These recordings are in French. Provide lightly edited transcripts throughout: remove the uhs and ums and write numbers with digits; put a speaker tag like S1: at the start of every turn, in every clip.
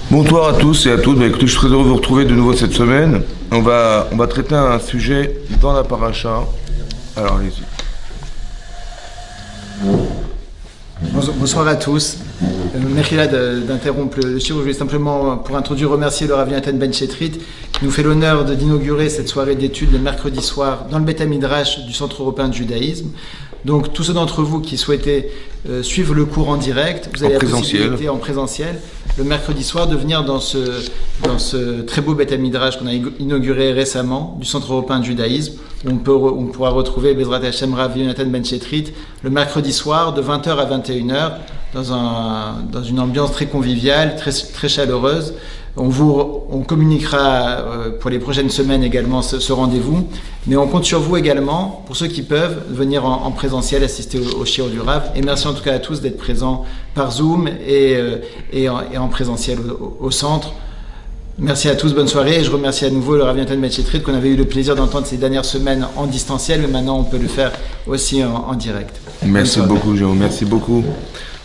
S1: Bonsoir à tous et à toutes. Écoutez, je suis très heureux de vous retrouver de nouveau cette semaine. On va traiter un sujet dans la paracha. Alors, allez-y.
S2: Bonsoir à tous. Merci d'interrompre le shiur. Je voulais simplement, pour introduire, remercier le Rav Yonatan Ben Chetrit qui nous fait l'honneur d'inaugurer cette soirée d'études le mercredi soir dans le Beth Midrash du Centre européen de judaïsme. Donc, tous ceux d'entre vous qui souhaitez suivre le cours en direct, vous avez la possibilité en présentiel le mercredi soir de venir dans ce très beau Beth Midrash qu'on a inauguré récemment du Centre européen de judaïsme. On pourra retrouver Bezrat Hashem Rav Yonatan Ben Chetrit le mercredi soir de 20h à 21h dans une ambiance très conviviale, très chaleureuse. On communiquera pour les prochaines semaines également ce rendez-vous, mais on compte sur vous également, pour ceux qui peuvent, venir en présentiel, assister au shiur du Rav. Et merci en tout cas à tous d'être présents par Zoom et en présentiel au centre. Merci à tous, bonne soirée, et je remercie à nouveau le Rav Yonatan Ben Chetrit qu'on avait eu le plaisir d'entendre ces dernières semaines en distanciel, mais maintenant on peut le faire aussi en direct.
S1: Merci beaucoup, Jérôme, merci beaucoup.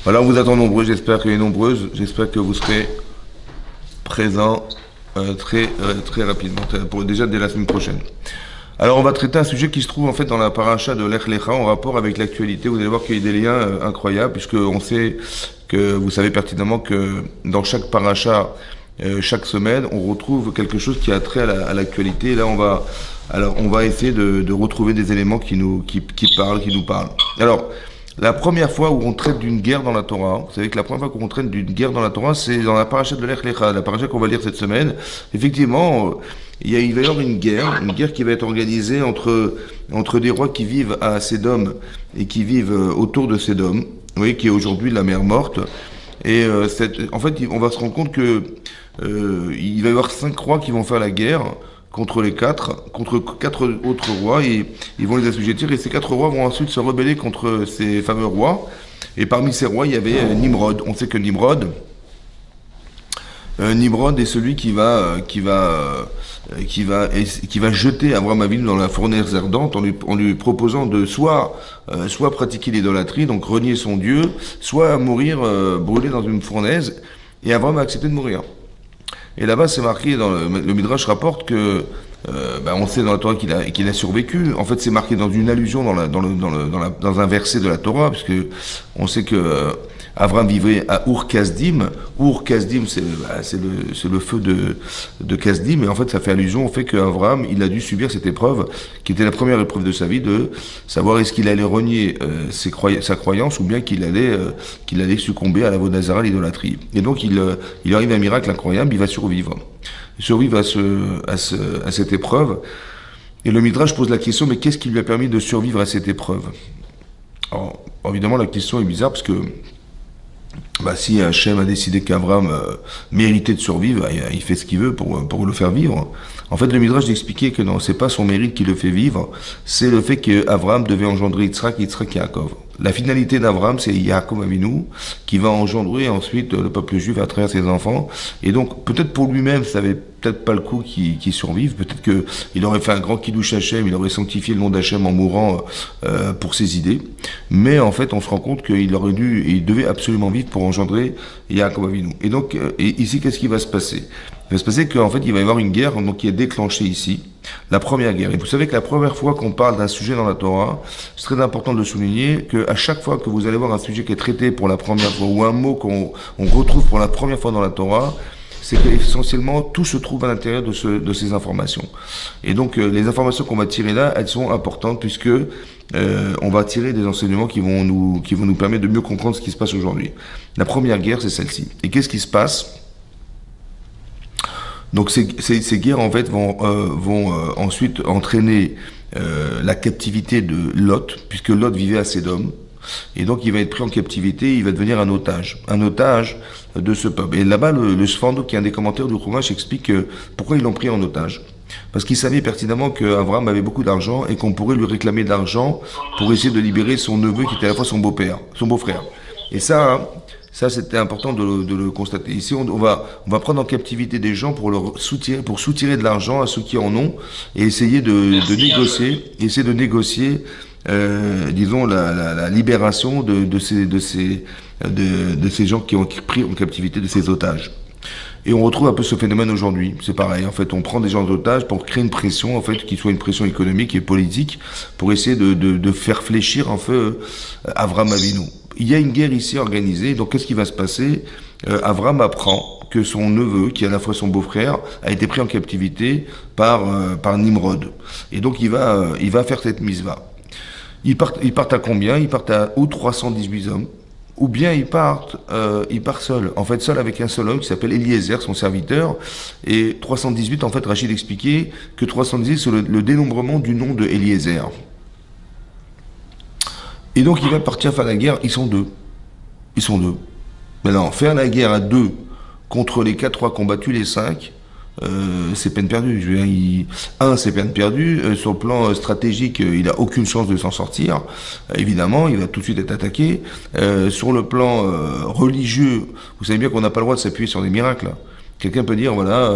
S1: Voilà, on vous attend nombreux, j'espère qu'il y est nombreuses, j'espère que vous serez présents très rapidement, déjà dès la semaine prochaine. Alors on va traiter un sujet qui se trouve en fait dans la paracha de Lech Lecha en rapport avec l'actualité. Vous allez voir qu'il y a des liens incroyables, puisque on sait que vous savez pertinemment que dans chaque paracha, chaque semaine, on retrouve quelque chose qui a trait à l'actualité. Là, on va essayer de retrouver des éléments qui nous parlent. Alors, la première fois où on traite d'une guerre dans la Torah, vous savez que la première fois qu'on traite d'une guerre dans la Torah, c'est dans la paracha de Lech Lecha, la paracha qu'on va lire cette semaine. Effectivement, il va y avoir une guerre qui va être organisée entre des rois qui vivent à Sédom et qui vivent autour de Sédom, vous voyez, qui est aujourd'hui la mer morte. Et en fait, on va se rendre compte que il va y avoir 5 rois qui vont faire la guerre contre 4 autres rois, et ils vont les assujettir, et ces 4 rois vont ensuite se rebeller contre ces fameux rois. Et parmi ces rois, il y avait Nimrod. On sait que Nimrod est celui qui va jeter Abraham Avinu dans la fournaise ardente en lui proposant de soit pratiquer l'idolâtrie, donc renier son Dieu, soit mourir brûlé dans une fournaise. Et Abraham a accepté de mourir. Et là-bas, c'est marqué, le Midrash rapporte que, on sait dans la Torah qu'il a survécu. En fait, c'est marqué dans une allusion dans un verset de la Torah, puisque on sait que Abraham vivait à Ur-Kasdim. Ur-Kasdim, c'est le feu de Kasdim, et en fait, ça fait allusion au fait qu'Abraham, il a dû subir cette épreuve, qui était la première épreuve de sa vie, de savoir est-ce qu'il allait renier sa croyance, ou bien qu'il allait succomber à la vodazara, à l'idolâtrie. Et donc, il arrive un miracle incroyable, il va survivre. Il survivre à cette épreuve. Et le Midrash pose la question, mais qu'est-ce qui lui a permis de survivre à cette épreuve? Alors, évidemment, la question est bizarre, parce que si Hachem a décidé qu'Abraham méritait de survivre, il fait ce qu'il veut pour le faire vivre. En fait, le Midrash expliquait que non, c'est pas son mérite qui le fait vivre, c'est le fait qu'Abraham devait engendrer Yitzhak et Yaakov. La finalité d'Abraham, c'est Yaakov Avinu, qui va engendrer ensuite le peuple juif à travers ses enfants. Et donc, peut-être pour lui-même, ça avait peut-être pas le coup qu'il survive. Peut-être qu'il aurait fait un grand kiddush Hachem, il aurait sanctifié le nom d'Hachem en mourant pour ses idées. Mais en fait, on se rend compte qu'il devait absolument vivre pour engendrer Yaakov Avinu. Et donc, ici, qu'est-ce qui va se passer? Il va se passer qu'en fait, il va y avoir une guerre qui est déclenchée ici, la première guerre. Et vous savez que la première fois qu'on parle d'un sujet dans la Torah, c'est très important de souligner qu'à chaque fois que vous allez voir un sujet qui est traité pour la première fois, ou un mot qu'on retrouve pour la première fois dans la Torah, c'est qu'essentiellement, tout se trouve à l'intérieur de ces informations. Et donc, les informations qu'on va tirer là, elles sont importantes, puisque on va tirer des enseignements qui vont nous permettre de mieux comprendre ce qui se passe aujourd'hui. La première guerre, c'est celle-ci. Et qu'est-ce qui se passe? Donc ces guerres en fait vont ensuite entraîner la captivité de Lot, puisque Lot vivait à Sédom, et donc il va être pris en captivité, il va devenir un otage de ce peuple. Et là-bas, le Sfando, qui est un des commentaires du Chumash, explique pourquoi ils l'ont pris en otage. Parce qu'il savait pertinemment qu'Abraham avait beaucoup d'argent et qu'on pourrait lui réclamer de l'argent pour essayer de libérer son neveu qui était à la fois son beau-frère. Et ça, c'était important de le constater. Ici, on va prendre en captivité des gens pour soutirer de l'argent à ceux qui en ont, et essayer de négocier, disons, la libération de ces gens qui ont pris en captivité de ces otages. Et on retrouve un peu ce phénomène aujourd'hui. C'est pareil. En fait, on prend des gens d'otages pour créer une pression, en fait, qui soit une pression économique et politique, pour essayer de faire fléchir, en fait, Avram Avinu. Il y a une guerre ici organisée. Donc, qu'est-ce qui va se passer? Avram apprend que son neveu, qui est à la fois son beau-frère, a été pris en captivité par Nimrod. Et donc, il va faire cette misva. Ils partent à combien? Ils partent à ou 318 hommes, ou bien ils partent seuls. En fait, seul avec un seul homme qui s'appelle Eliezer, son serviteur. Et 318, en fait, Rachid expliquait que 318, c'est le dénombrement du nom de Eliezer. Et donc, il va partir faire la guerre. Ils sont deux. Maintenant, faire la guerre à deux contre les 4 combattus, les 5, c'est peine perdue. Je veux dire, c'est peine perdue. Sur le plan stratégique, il n'a aucune chance de s'en sortir. Évidemment, il va tout de suite être attaqué. Sur le plan religieux, vous savez bien qu'on n'a pas le droit de s'appuyer sur des miracles. Quelqu'un peut dire, voilà,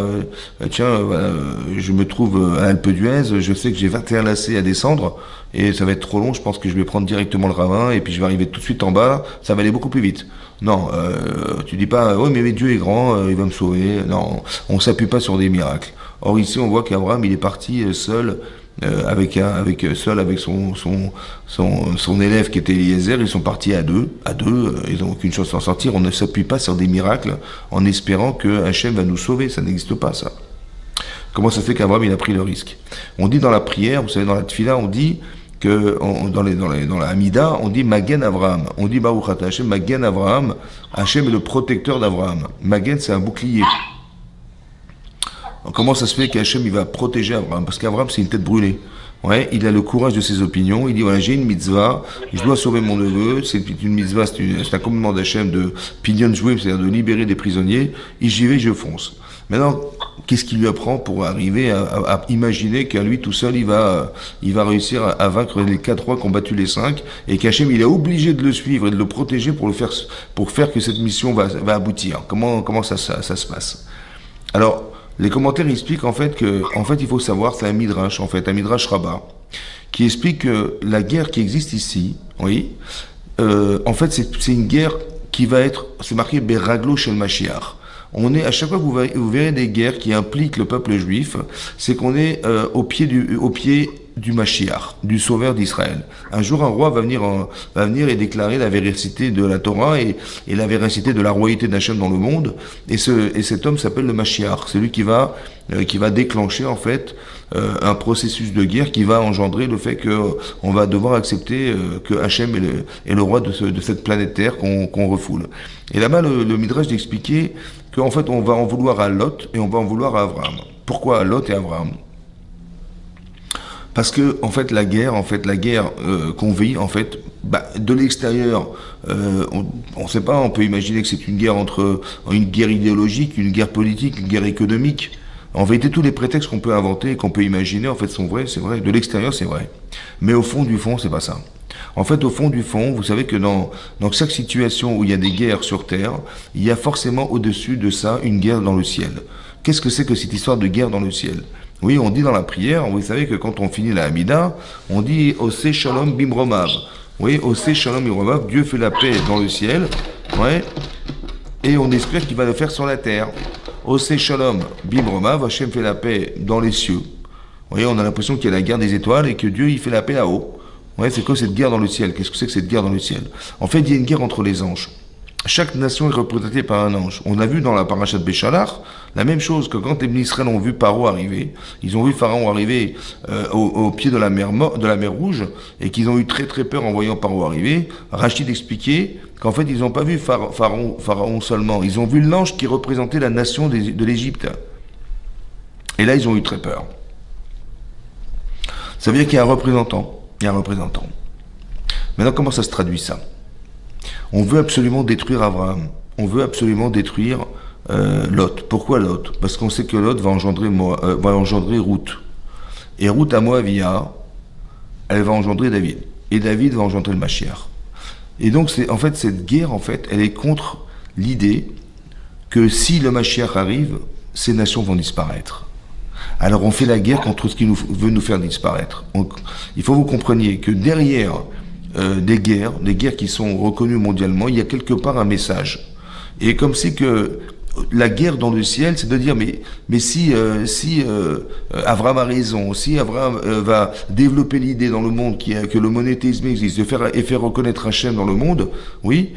S1: tiens, voilà, je me trouve à Alpe d'Huez, je sais que j'ai 21 lacets à descendre, et ça va être trop long, je pense que je vais prendre directement le ravin, et puis je vais arriver tout de suite en bas, ça va aller beaucoup plus vite. Non, tu dis pas, oh mais Dieu est grand, il va me sauver. Non, on s'appuie pas sur des miracles. Or ici, on voit qu'Abraham, il est parti seul, avec son élève qui était Eliezer. Ils sont partis à deux, ils n'ont aucune chance d'en sortir. On ne s'appuie pas sur des miracles en espérant que Hachem va nous sauver, ça n'existe pas ça. Comment ça fait qu'Abraham il a pris le risque? On dit dans la prière, vous savez, dans la tfila, on dit que dans la Hamida, on dit Magen Avraham. On dit Baruch Ata Hachem, Magen Avraham. Hachem est le protecteur d'Avraham. Magen, c'est un bouclier. Comment ça se fait qu'Hachem il va protéger Abraham? Parce qu'Abraham c'est une tête brûlée. Ouais, il a le courage de ses opinions. Il dit voilà, j'ai une mitzvah, je dois sauver mon neveu. C'est une mitzvah, c'est un commandement d'Hachem de pignon jouim, c'est-à-dire de libérer des prisonniers. Et j'y vais, je fonce. Maintenant, qu'est-ce qu'il lui apprend pour arriver à imaginer qu'à lui tout seul il va réussir à vaincre les 4 qui ont battu les 5 et qu'Hachem il est obligé de le suivre et de le protéger pour faire que cette mission va aboutir. Comment ça se passe? Alors les commentaires expliquent en fait il faut savoir, c'est un midrash un midrash rabbah, qui explique que la guerre qui existe ici, oui, en fait c'est une guerre qui va être, c'est marqué Beraglo Shel Mashiach. On est, à chaque fois que vous verrez des guerres qui impliquent le peuple juif, c'est qu'on est au pied du Mashiach, du sauveur d'Israël. Un jour, un roi va venir et déclarer la véracité de la Torah et la véracité de la royauté d'Hachem dans le monde. Et cet homme s'appelle le Mashiach. C'est lui qui va déclencher, en fait, un processus de guerre qui va engendrer le fait qu'on va devoir accepter que Hachem est le roi de cette planète Terre qu'on refoule. Et là-bas, le Midrash d'expliquer qu'en fait, on va en vouloir à Lot et on va en vouloir à Abraham. Pourquoi à Lot et à Abraham? Parce que en fait la guerre qu'on vit en fait, de l'extérieur, on sait pas, on peut imaginer que c'est une guerre une guerre idéologique, une guerre politique, une guerre économique. En vérité, tous les prétextes qu'on peut inventer et qu'on peut imaginer en fait sont vrais, c'est vrai. De l'extérieur, c'est vrai, mais au fond du fond, c'est pas ça. En fait, au fond du fond, vous savez que dans chaque situation où il y a des guerres sur Terre, il y a forcément au-dessus de ça une guerre dans le ciel. Qu'est-ce que c'est que cette histoire de guerre dans le ciel? Oui, on dit dans la prière, vous savez que quand on finit la Hamida, on dit Ose Shalom Bimromav. Oui, Ose Shalom Bimromav, Dieu fait la paix dans le ciel, ouais, et on espère qu'il va le faire sur la terre. Ose Shalom Bimromav, Hachem fait la paix dans les cieux. Vous voyez, on a l'impression qu'il y a la guerre des étoiles et que Dieu il fait la paix là-haut. Ouais, c'est quoi cette guerre dans le ciel? Qu'est-ce que c'est que cette guerre dans le ciel? En fait, il y a une guerre entre les anges. Chaque nation est représentée par un ange. On a vu dans la paracha de Béchalar la même chose que quand les Israël ont vu Paro arriver, ils ont vu Pharaon arriver au pied de la mer Rouge et qu'ils ont eu très très peur en voyant Paro arriver. Rachid expliquait qu'en fait ils n'ont pas vu Pharaon seulement, ils ont vu l'ange qui représentait la nation de l'Égypte. Et là ils ont eu très peur. Ça veut dire qu'il y a un représentant. Maintenant comment ça se traduit ça? On veut absolument détruire Abraham. On veut absolument détruire Lot. Pourquoi Lot? Parce qu'on sait que Lot va engendrer Ruth. Et Ruth à Moavia, elle va engendrer David. Et David va engendrer le Mashiach. Et donc cette guerre, elle est contre l'idée que si le Mashiach arrive, ces nations vont disparaître. Alors on fait la guerre contre ce qui veut nous faire disparaître. Donc, il faut que vous compreniez que derrière des guerres qui sont reconnues mondialement, il y a quelque part un message. Et comme c'est que la guerre dans le ciel, c'est de dire mais si Abraham a raison, si Abraham va développer l'idée dans le monde que le monothéisme existe, et faire reconnaître Hachem dans le monde, oui.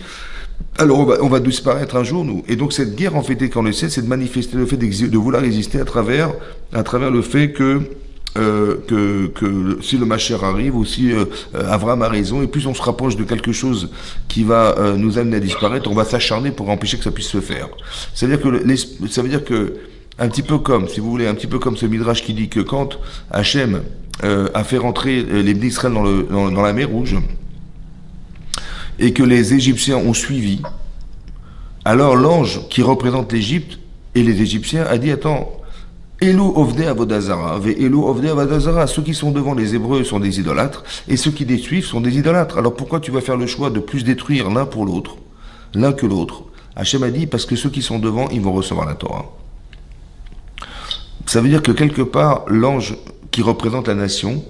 S1: Alors on va disparaître un jour, nous. Et donc cette guerre en fait dans le ciel, c'est de manifester le fait de vouloir résister à travers le fait que si le Mashiach arrive, ou si Abraham a raison, et plus on se rapproche de quelque chose qui va nous amener à disparaître, on va s'acharner pour empêcher que ça puisse se faire. Ça veut dire que un petit peu comme, si vous voulez, un petit peu comme ce Midrash qui dit que quand Hachem a fait rentrer les Bnei Israël dans la mer Rouge, et que les Égyptiens ont suivi, alors l'ange qui représente l'Égypte et les Égyptiens a dit, attends, Elu Ovdei Avodazara, Ve Elu Ovdei Avodazara, ceux qui sont devant les Hébreux sont des idolâtres, et ceux qui les suivent sont des idolâtres. Alors pourquoi tu vas faire le choix de plus détruire l'un que l'autre? Hachem a dit, parce que ceux qui sont devant, ils vont recevoir la Torah. Ça veut dire que quelque part, l'ange qui représente la nation,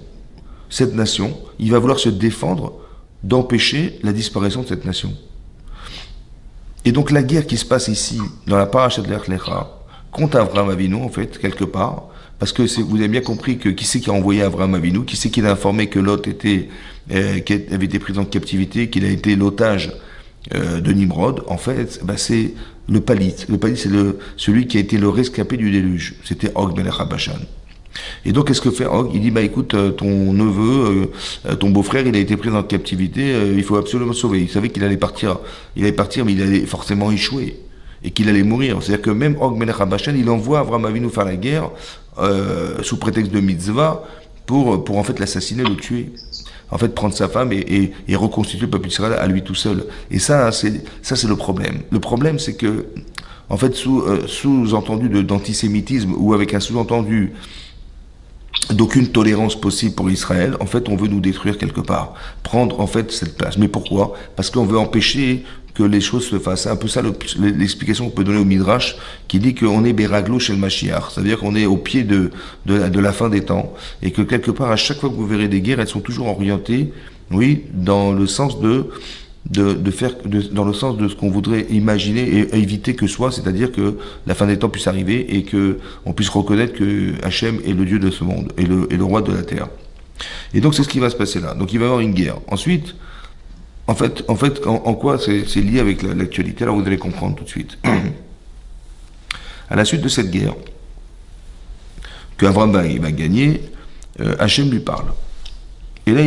S1: cette nation, il va vouloir se défendre d'empêcher la disparition de cette nation. Et donc la guerre qui se passe ici, dans la paracha de Lech Lecha, contre Avraham Avinu, en fait, quelque part, parce que vous avez bien compris que qui c'est qui a envoyé Avraham Avinu, qui c'est qui l'a informé que Lot avait été pris en captivité, qu'il a été l'otage de Nimrod, en fait, c'est le Palit. Le Palit, c'est celui qui a été le rescapé du déluge. C'était Og Melech HaBashan. Et donc, qu'est-ce que fait Og? Il dit, écoute, ton neveu, ton beau-frère, il a été pris en captivité, il faut absolument sauver. Il savait qu'il allait partir, mais il allait forcément échouer, et qu'il allait mourir. C'est-à-dire que même Og Melech HaBashan, il envoie Avraham Avinu faire la guerre, sous prétexte de mitzvah, pour en fait l'assassiner, le tuer. En fait, prendre sa femme et reconstituer le peuple d'Israël à lui tout seul. Et ça, c'est le problème. Le problème, c'est que, en fait, sous-entendu d'antisémitisme, ou avec un sous-entendu d'aucune tolérance possible pour Israël, en fait, on veut nous détruire quelque part, prendre en fait cette place. Mais pourquoi? Parce qu'on veut empêcher que les choses se fassent. C'est un peu ça l'explication qu'on peut donner au Midrash, qui dit qu'on est Beraglo chez le Mashiach, ça veut dire qu'on est au pied de la fin des temps, et que quelque part, à chaque fois que vous verrez des guerres, elles sont toujours orientées, oui, dans le sens dans le sens de ce qu'on voudrait imaginer et éviter que soit, c'est-à-dire que la fin des temps puisse arriver et que on puisse reconnaître que Hachem est le Dieu de ce monde et le roi de la terre. Et donc c'est ce qui va se passer là. Donc il va y avoir une guerre. Ensuite, en quoi c'est lié avec l'actualité? Alors vous allez comprendre tout de suite. À la suite de cette guerre que Abraham va gagner, Hachem lui parle. Et là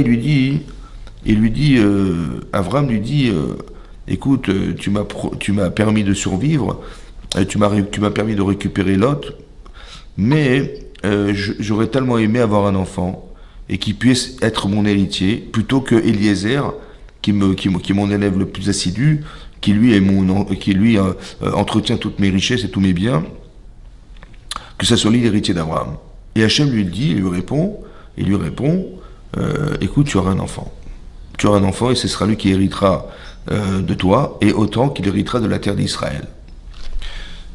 S1: Abraham lui dit, écoute, tu m'as permis de survivre, tu m'as permis de récupérer Lot, mais j'aurais tellement aimé avoir un enfant et qui puisse être mon héritier plutôt que Eliezer, qui est mon élève le plus assidu, qui lui entretient toutes mes richesses et tous mes biens, que ça soit lui l'héritier d'Abraham. Et Hachem lui répond, écoute, tu auras un enfant. Tu auras un enfant et ce sera lui qui héritera de toi, et autant qu'il héritera de la terre d'Israël.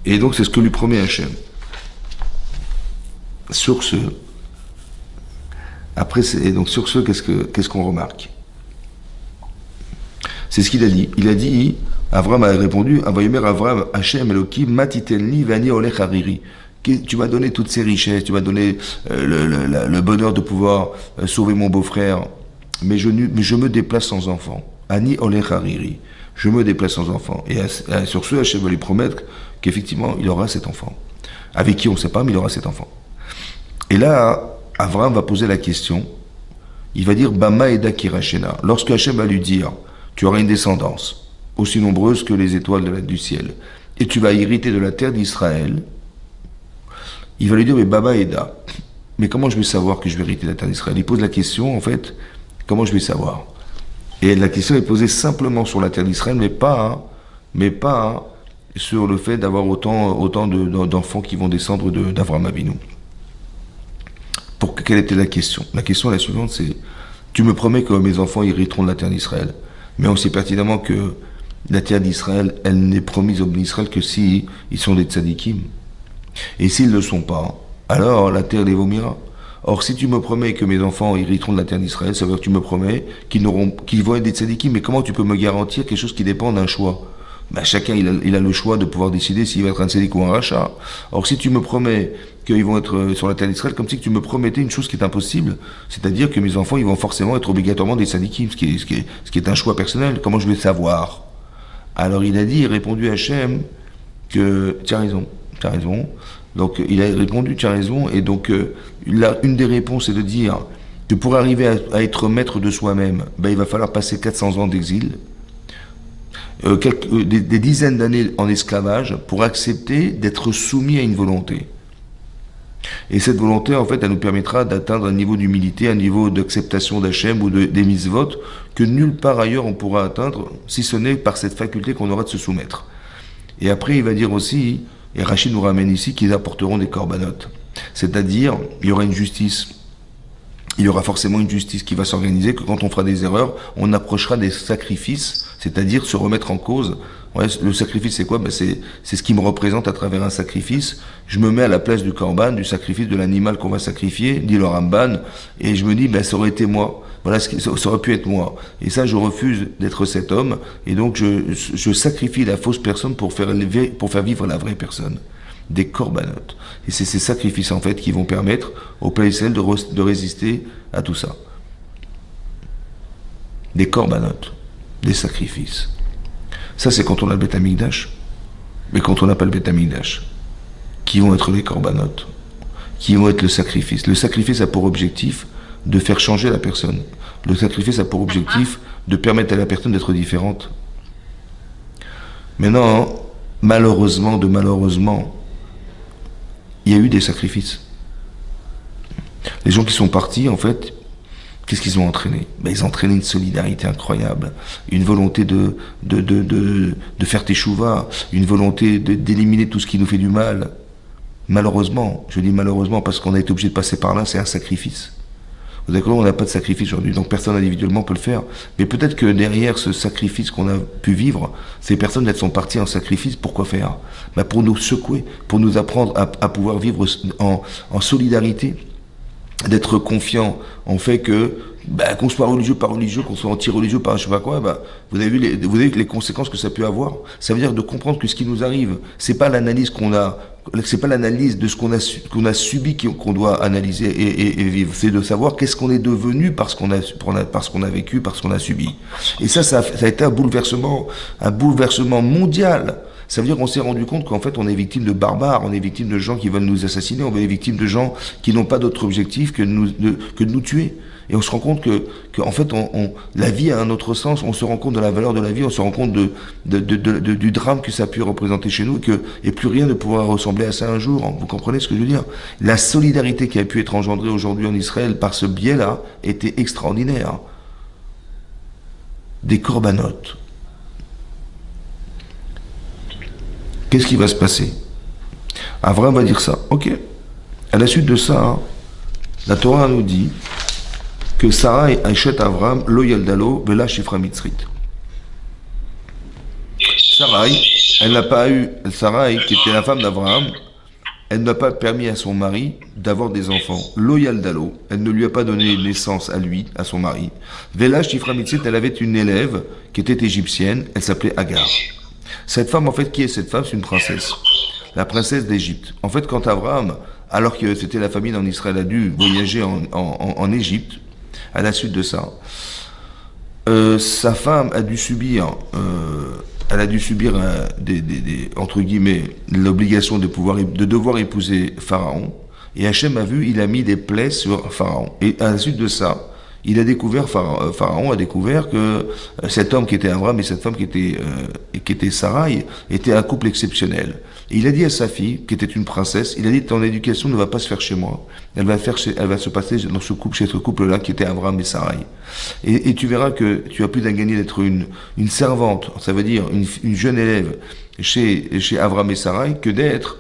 S1: Et donc c'est ce que lui promet Hachem. Sur ce, qu'est-ce qu'on remarque? C'est ce qu'il a dit. Il a dit, Abraham a répondu, Abraham, Hachem Elohim, matitelni vani olech hariri. Tu m'as donné toutes ces richesses, tu m'as donné le bonheur de pouvoir sauver mon beau-frère, mais je me déplace sans enfant. Ani olech hariri. Je me déplace sans enfant. Et sur ce, Hachem va lui promettre qu'effectivement, il aura cet enfant. Avec qui on ne sait pas, mais il aura cet enfant. Et là, Abraham va poser la question. Il va dire, Bama eda kirachena. Lorsque Hachem va lui dire, tu auras une descendance aussi nombreuse que les étoiles du ciel, et tu vas hériter de la terre d'Israël, il va lui dire, mais Baba Eda, mais comment je vais savoir que je vais hériter de la terre d'Israël? Il pose la question, en fait, comment je vais savoir? Et la question est posée simplement sur la terre d'Israël, mais pas sur le fait d'avoir autant d'enfants qui vont descendre d'Avraham Avinu. Quelle était la question? La question est la suivante, c'est, tu me promets que mes enfants hériteront de la terre d'Israël, mais on sait pertinemment que la terre d'Israël, elle n'est promise aux Bnei Israël que si ils sont des tzadikim. Et s'ils ne le sont pas, alors la terre les vomira. Or, si tu me promets que mes enfants hériteront de la terre d'Israël, ça veut dire que tu me promets qu'ils vont être des tzadikim. Mais comment tu peux me garantir quelque chose qui dépend d'un choix? ben chacun il a le choix de pouvoir décider s'il va être un tzaddik ou un rachat. Or si tu me promets qu'ils vont être sur la terre d'Israël, comme si tu me promettais une chose qui est impossible, c'est-à-dire que mes enfants ils vont forcément être obligatoirement des tzaddikim, ce qui est un choix personnel. Comment je vais savoir? Alors il a répondu à Hachem que tu as raison. Donc il a répondu tu as raison, et donc une des réponses est de dire que pour arriver à être maître de soi-même, ben, il va falloir passer 400 ans d'exil, des dizaines d'années en esclavage pour accepter d'être soumis à une volonté. Et cette volonté, en fait, elle nous permettra d'atteindre un niveau d'humilité, un niveau d'acceptation d'Hachem ou des mitzvot que nulle part ailleurs on pourra atteindre, si ce n'est par cette faculté qu'on aura de se soumettre. Et après, il va dire aussi, et Rachid nous ramène ici, qu'ils apporteront des corbanotes. C'est-à-dire, il y aura une justice. Il y aura forcément une justice qui va s'organiser, que quand on fera des erreurs, on approchera des sacrifices, c'est-à-dire se remettre en cause. Ouais, le sacrifice, c'est quoi? Ben c'est ce qui me représente à travers un sacrifice. Je me mets à la place du korban, du sacrifice de l'animal qu'on va sacrifier, dit le Ramban, et je me dis, ben ça aurait été moi. Voilà, ça aurait pu être moi. Et ça, je refuse d'être cet homme, et donc je sacrifie la fausse personne pour faire vivre la vraie personne. Des corbanotes. Et c'est ces sacrifices, en fait, qui vont permettre au peuple Israël de résister à tout ça. Des corbanotes. Des sacrifices. Ça, c'est quand on a le Beth Amikdash. Mais quand on n'a pas le Beth Amikdash, qui vont être les corbanotes, qui vont être le sacrifice. Le sacrifice a pour objectif de faire changer la personne. Le sacrifice a pour objectif de permettre à la personne d'être différente. Maintenant, malheureusement, il y a eu des sacrifices. Les gens qui sont partis, en fait, qu'est-ce qu'ils ont entraîné? Ben, ils ont entraîné une solidarité incroyable, une volonté de faire teshuva, une volonté d'éliminer tout ce qui nous fait du mal. Malheureusement, je dis malheureusement parce qu'on a été obligé de passer par là, c'est un sacrifice. Vous avez compris, on n'a pas de sacrifice aujourd'hui, donc personne individuellement peut le faire. Mais peut-être que derrière ce sacrifice qu'on a pu vivre, ces personnes elles sont parties en sacrifice, pourquoi faire? Ben pour nous secouer, pour nous apprendre à pouvoir vivre en solidarité, d'être confiant en fait que qu'on soit religieux par religieux, qu'on soit anti-religieux par je sais pas quoi, vous avez vu les conséquences que ça peut avoir. Ça veut dire de comprendre que ce qui nous arrive, c'est pas l'analyse c'est pas l'analyse de ce qu'on a subi qu'on doit analyser et vivre. C'est de savoir qu'est-ce qu'on est devenu parce qu'on a vécu, parce qu'on a subi. Et ça a été un bouleversement mondial. Ça veut dire qu'on s'est rendu compte qu'en fait on est victime de barbares, on est victime de gens qui veulent nous assassiner, on est victime de gens qui n'ont pas d'autre objectif que de nous tuer. Et on se rend compte que en fait la vie a un autre sens, on se rend compte de la valeur de la vie, on se rend compte du drame que ça a pu représenter chez nous, et plus rien ne pourra ressembler à ça un jour. Vous comprenez ce que je veux dire? La solidarité qui a pu être engendrée aujourd'hui en Israël par ce biais-là était extraordinaire. Des corbanotes. Qu'est-ce qui va se passer? Abraham va dire ça. Ok. À la suite de ça, la Torah nous dit que Sarah et Aïchet Abraham, lo yaldalo, vela shifra mitzrit. Sarai, Sarai, qui était la femme d'Abraham, elle n'a pas permis à son mari d'avoir des enfants. Lo yaldalo, elle ne lui a pas donné naissance à lui, à son mari. Vela shifra mitzrit, elle avait une élève qui était égyptienne, elle s'appelait Agar. Cette femme, en fait, qui est cette femme? C'est une princesse. La princesse d'Égypte. En fait, quand Abraham, alors que c'était la famine en Israël, a dû voyager en Égypte, à la suite de ça, sa femme a dû subir, entre guillemets, l'obligation de devoir épouser Pharaon. Et Hachem a vu, il a mis des plaies sur Pharaon. Et à la suite de ça, il a découvert, Pharaon a découvert que cet homme qui était Abraham et cette femme qui était Sarai était un couple exceptionnel. Et il a dit à sa fille, qui était une princesse, il a dit, ton éducation ne va pas se faire chez moi. Elle va se passer dans chez ce couple-là qui était Abraham et Sarai. Et tu verras que tu as plus d'un gagner d'être une servante, ça veut dire une jeune élève chez Abraham et Sarai, que d'être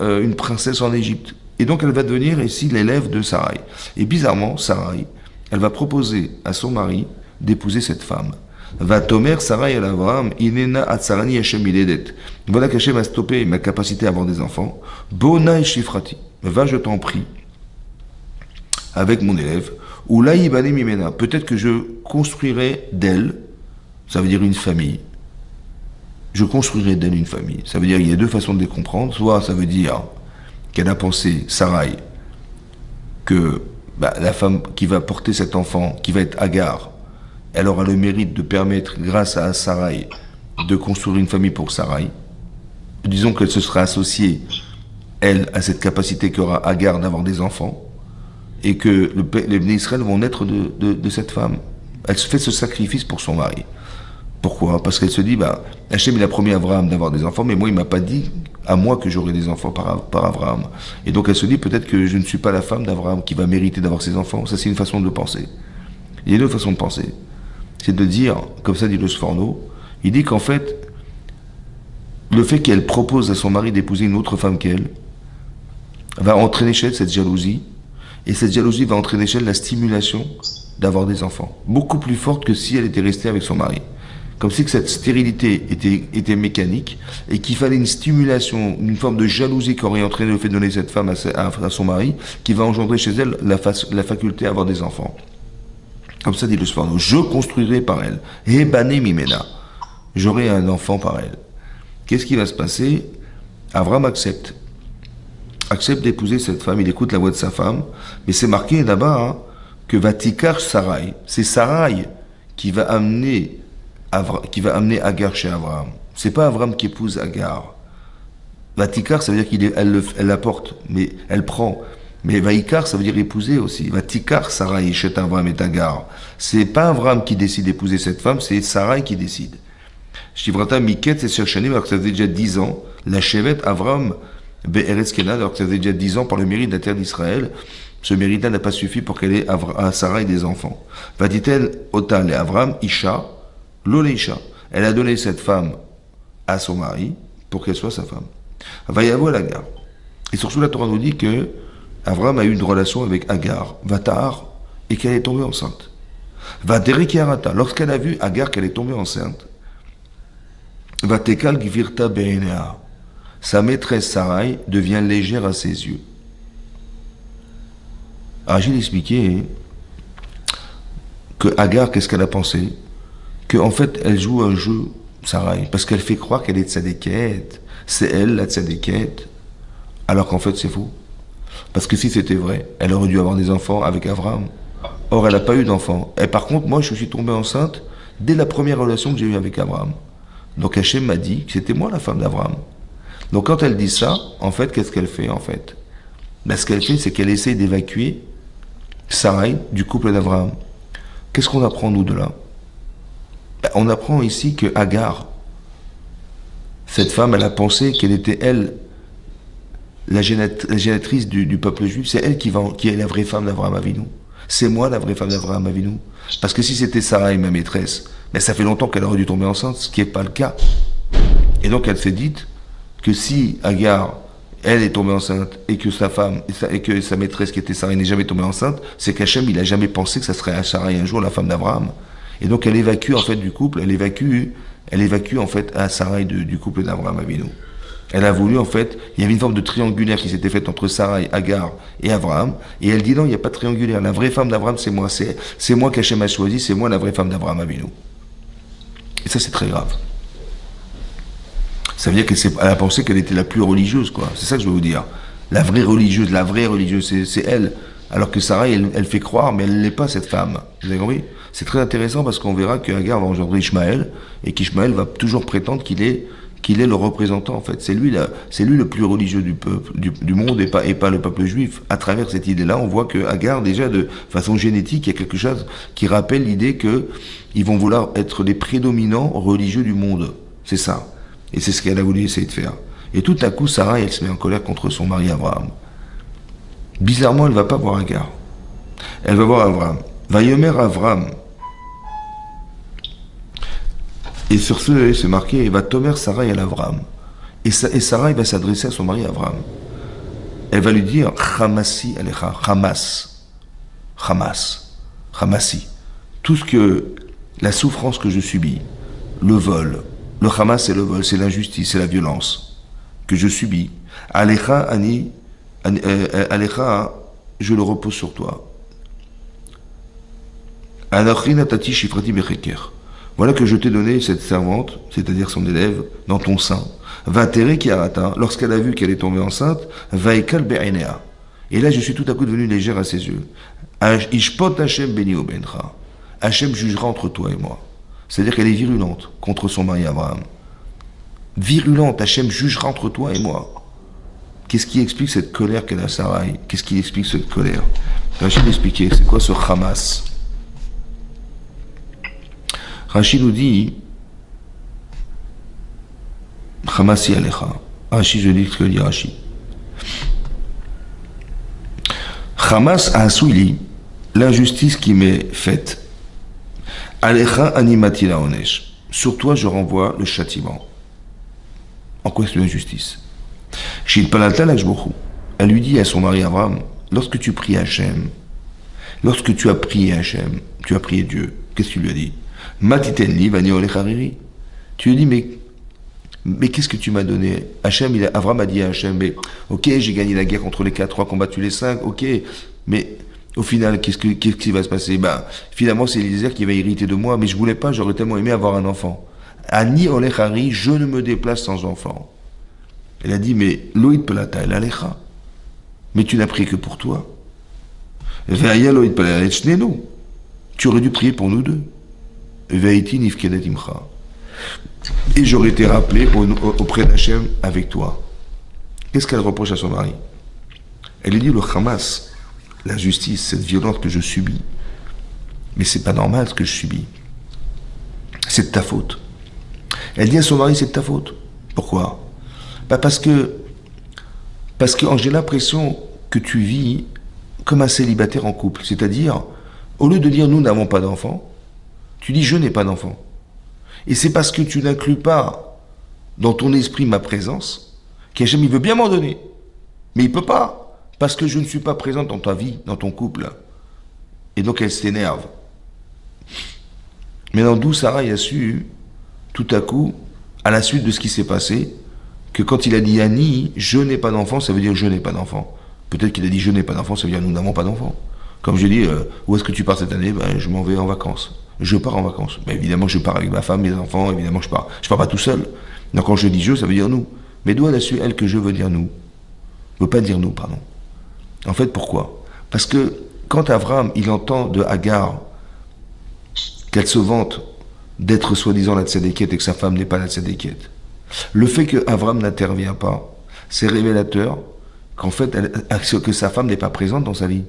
S1: une princesse en Égypte. Et donc elle va devenir ici l'élève de Sarai. Et bizarrement, Sarai, elle va proposer à son mari d'épouser cette femme. Va tomer Sarai à Abraham, inena atzarani Hashem iledet. Voilà qu'Hachem a stoppé ma capacité à avoir des enfants. Bona et shifrati. Va, je t'en prie, avec mon élève. Ou la ibane mimena. Peut-être que je construirai d'elle, ça veut dire une famille. je construirai d'elle une famille. Ça veut dire qu'il y a deux façons de les comprendre. Soit ça veut dire qu'elle a pensé, Sarai, que la femme qui va porter cet enfant, qui va être Agar, elle aura le mérite de permettre, grâce à Sarai, de construire une famille pour Sarai. Disons qu'elle se sera associée, elle, à cette capacité qu'aura Agar d'avoir des enfants, et que les Bnei Israël vont naître de cette femme. Elle se fait ce sacrifice pour son mari. Pourquoi? Parce qu'elle se dit, Hachem, il a promis à Abraham d'avoir des enfants, mais moi, il m'a pas dit à moi que j'aurais des enfants par Abraham. Et donc, elle se dit, peut-être que je ne suis pas la femme d'Abraham qui va mériter d'avoir ses enfants. Ça, c'est une façon de penser. Il y a une autre façon de penser. C'est de dire, comme ça dit le Sforno, il dit qu'en fait, le fait qu'elle propose à son mari d'épouser une autre femme qu'elle, va entraîner chez elle cette jalousie, et cette jalousie va entraîner chez elle la stimulation d'avoir des enfants. Beaucoup plus forte que si elle était restée avec son mari. Comme si que cette stérilité était mécanique et qu'il fallait une stimulation, une forme de jalousie qui aurait entraîné le fait de donner cette femme à son mari, qui va engendrer chez elle la faculté à avoir des enfants. Comme ça dit le Sforno, je construirai par elle. Hebane mimena. J'aurai un enfant par elle. Qu'est-ce qui va se passer? Abraham accepte d'épouser cette femme, il écoute la voix de sa femme, mais c'est marqué là-bas que Vatikar Sarai. C'est Sarai qui va amener Agar chez Abraham. C'est pas Abraham qui épouse Agar. Vatikar, ça veut dire elle la porte, mais elle prend. Mais Vaikar, ça veut dire épouser aussi. Vatikar Sarai chez Abraham et Agar. C'est pas Abraham qui décide d'épouser cette femme, c'est Sarai qui décide. Shivrata Miket, c'est sur Shanim, alors que ça faisait déjà 10 ans. La chevette Abraham Be'eretz Kenan, alors que ça faisait déjà 10 ans par le mérite de la terre d'Israël. Ce mérite-là n'a pas suffi pour qu'elle ait à Sarai des enfants. Va-t-elle Otal et Abraham, Isha, Loleisha. Elle a donné cette femme à son mari pour qu'elle soit sa femme. Vayavo Agar. Et surtout la Torah nous dit que Abraham a eu une relation avec Agar, Vatar, et qu'elle est tombée enceinte. Vaterikiarata. Lorsqu'elle a vu Agar qu'elle est tombée enceinte, Vatekal Gvirta Beinea. Sa maîtresse Sarai devient légère à ses yeux. Rachid expliquait que Agar, qu'est-ce qu'elle a pensé? Qu'en fait, elle joue un jeu, Sarai, parce qu'elle fait croire qu'elle est tzadékette. C'est elle, la tzadékette, alors qu'en fait, c'est faux. Parce que si c'était vrai, elle aurait dû avoir des enfants avec Abraham. Or, elle n'a pas eu d'enfants. Et par contre, moi, je suis tombé enceinte dès la première relation que j'ai eue avec Abraham. Donc Hachem m'a dit que c'était moi la femme d'Abraham. Donc quand elle dit ça, en fait, qu'est-ce qu'elle fait en fait? Ce qu'elle fait, c'est qu'elle essaie d'évacuer Sarai du couple d'Abraham. Qu'est-ce qu'on apprend nous de là? On apprend ici que Agar, cette femme, elle a pensé qu'elle était elle, la génatrice du peuple juif. C'est elle qui est la vraie femme d'Abraham Avinu. C'est moi la vraie femme d'Abraham Avinu. Parce que si c'était Sarai, ma maîtresse, ça fait longtemps qu'elle aurait dû tomber enceinte, ce qui n'est pas le cas. Et donc elle s'est dite que si Agar, elle est tombée enceinte, et que sa femme, et que sa maîtresse qui était Sarai n'est jamais tombée enceinte, c'est qu'Hachem, il n'a jamais pensé que ça serait à Sarai un jour la femme d'Abraham. Et donc elle évacue en fait du couple, elle évacue en fait à Sarai du couple d'Abraham Avinu. Elle a voulu en fait, il y avait une forme de triangulaire qui s'était faite entre Sarai, Agar et Abraham, et elle dit non, il n'y a pas de triangulaire, la vraie femme d'Abraham c'est moi, c'est moi qu'Hachem a choisi, c'est moi la vraie femme d'Abraham Avinu. Et ça c'est très grave. Ça veut dire qu'elle a pensé qu'elle était la plus religieuse, quoi. C'est ça que je veux vous dire. La vraie religieuse, c'est elle. Alors que Sarah, elle fait croire, mais elle n'est pas cette femme. Vous avez compris? C'est très intéressant parce qu'on verra que Agar va engendrer Ishmaël, et qu'Ishmaël va toujours prétendre qu'il est le représentant, en fait. C'est lui le plus religieux du peuple, du monde, et pas le peuple juif. À travers cette idée-là, on voit que Agar, déjà, de façon génétique, il y a quelque chose qui rappelle l'idée que ils vont vouloir être les prédominants religieux du monde. C'est ça. Et c'est ce qu'elle a voulu essayer de faire. Et tout à coup, Sarah, elle se met en colère contre son mari Abraham. Bizarrement, elle ne va pas voir Agar. Elle va voir Abraham. Vayomer Abraham. Et sur ce, c'est marqué, va Tomer Sarah et Abraham. Et Sarah, va s'adresser à son mari Abraham. Elle va lui dire, Hamasi Alecha, Hamasi. Tout ce que, la souffrance que je subis, le vol, le Hamas c'est le vol, c'est l'injustice, c'est la violence que je subis. Alecha, je le repose sur toi. voilà que je t'ai donné cette servante, c'est-à-dire son élève, dans ton sein. Va terrer Kiarata, lorsqu'elle a vu qu'elle est tombée enceinte, va ekal be'enea. Et là, je suis tout à coup devenu légère à ses yeux. Ishpot Hashem beni obencha. Hashem jugera entre toi et moi. C'est-à-dire qu'elle est virulente contre son mari Abraham. Virulente, Hashem jugera entre toi et moi. Qu'est-ce qui explique cette colère qu'elle a Sarai? Qu'est-ce qui explique cette colère? Rachid expliquait, c'est quoi ce Hamas? Rachid nous dit, Hamasi alecha. Rachid, je dis ce que dit Rachid. Hamas a souili, l'injustice qui m'est faite. Alecha animati la onesh. Sur toi, je renvoie le châtiment. En quoi c'est l'injustice? Elle lui dit à son mari Abraham, lorsque tu pries Hachem, lorsque tu as prié Hachem, tu as prié Dieu, qu'est-ce que tu lui as dit? Matitenli vani olechariri. Tu lui as dit, mais qu'est-ce que tu m'as donné? Abraham a dit à Hachem, mais ok, j'ai gagné la guerre contre les 4, combattu les 5, ok, mais au final, qu'est-ce qui va se passer? Finalement, c'est Eliezer qui va hériter de moi, mais je voulais pas, j'aurais tellement aimé avoir un enfant. Ani olechari, je ne me déplace sans enfant. Elle a dit, mais Loïd Pelata, elle alecha. Mais tu n'as prié que pour toi. Veaya Loïd Pelata, tu aurais dû prier pour nous deux. Veaiti nifkedet imcha. Et j'aurais été rappelé auprès d'Hachem avec toi. Qu'est-ce qu'elle reproche à son mari? Elle lui dit, le Hamas, la justice, cette violence que je subis. Mais c'est pas normal ce que je subis. C'est de ta faute. Elle dit à son mari, c'est de ta faute. Pourquoi? Parce que j'ai l'impression que tu vis comme un célibataire en couple. C'est-à-dire, au lieu de dire nous n'avons pas d'enfant, tu dis je n'ai pas d'enfant. Et c'est parce que tu n'inclus pas dans ton esprit ma présence qu'Hachem il veut bien m'en donner. Mais il peut pas, parce que je ne suis pas présente dans ta vie, dans ton couple. Et donc elle s'énerve. Maintenant, d'où Sarah a su, tout à coup, à la suite de ce qui s'est passé, que quand il a dit Annie, je n'ai pas d'enfant, ça veut dire je n'ai pas d'enfant. Peut-être qu'il a dit je n'ai pas d'enfant, ça veut dire nous n'avons pas d'enfant. Comme je dis, où est-ce que tu pars cette année? Je m'en vais en vacances. Je pars en vacances. Évidemment, je pars avec ma femme, mes enfants, évidemment, je pars. Je pars pas tout seul. Donc quand je dis je, ça veut dire nous. Mais d'où elle a su, elle, que je veux dire nous? Ne veut pas dire nous, pardon. En fait, pourquoi? Parce que quand Abraham, il entend de Hagar qu'elle se vante d'être soi-disant la tzadékette et que sa femme n'est pas la tzadékette, le fait que Abraham n'intervient pas, c'est révélateur qu'en fait, que sa femme n'est pas présente dans sa vie.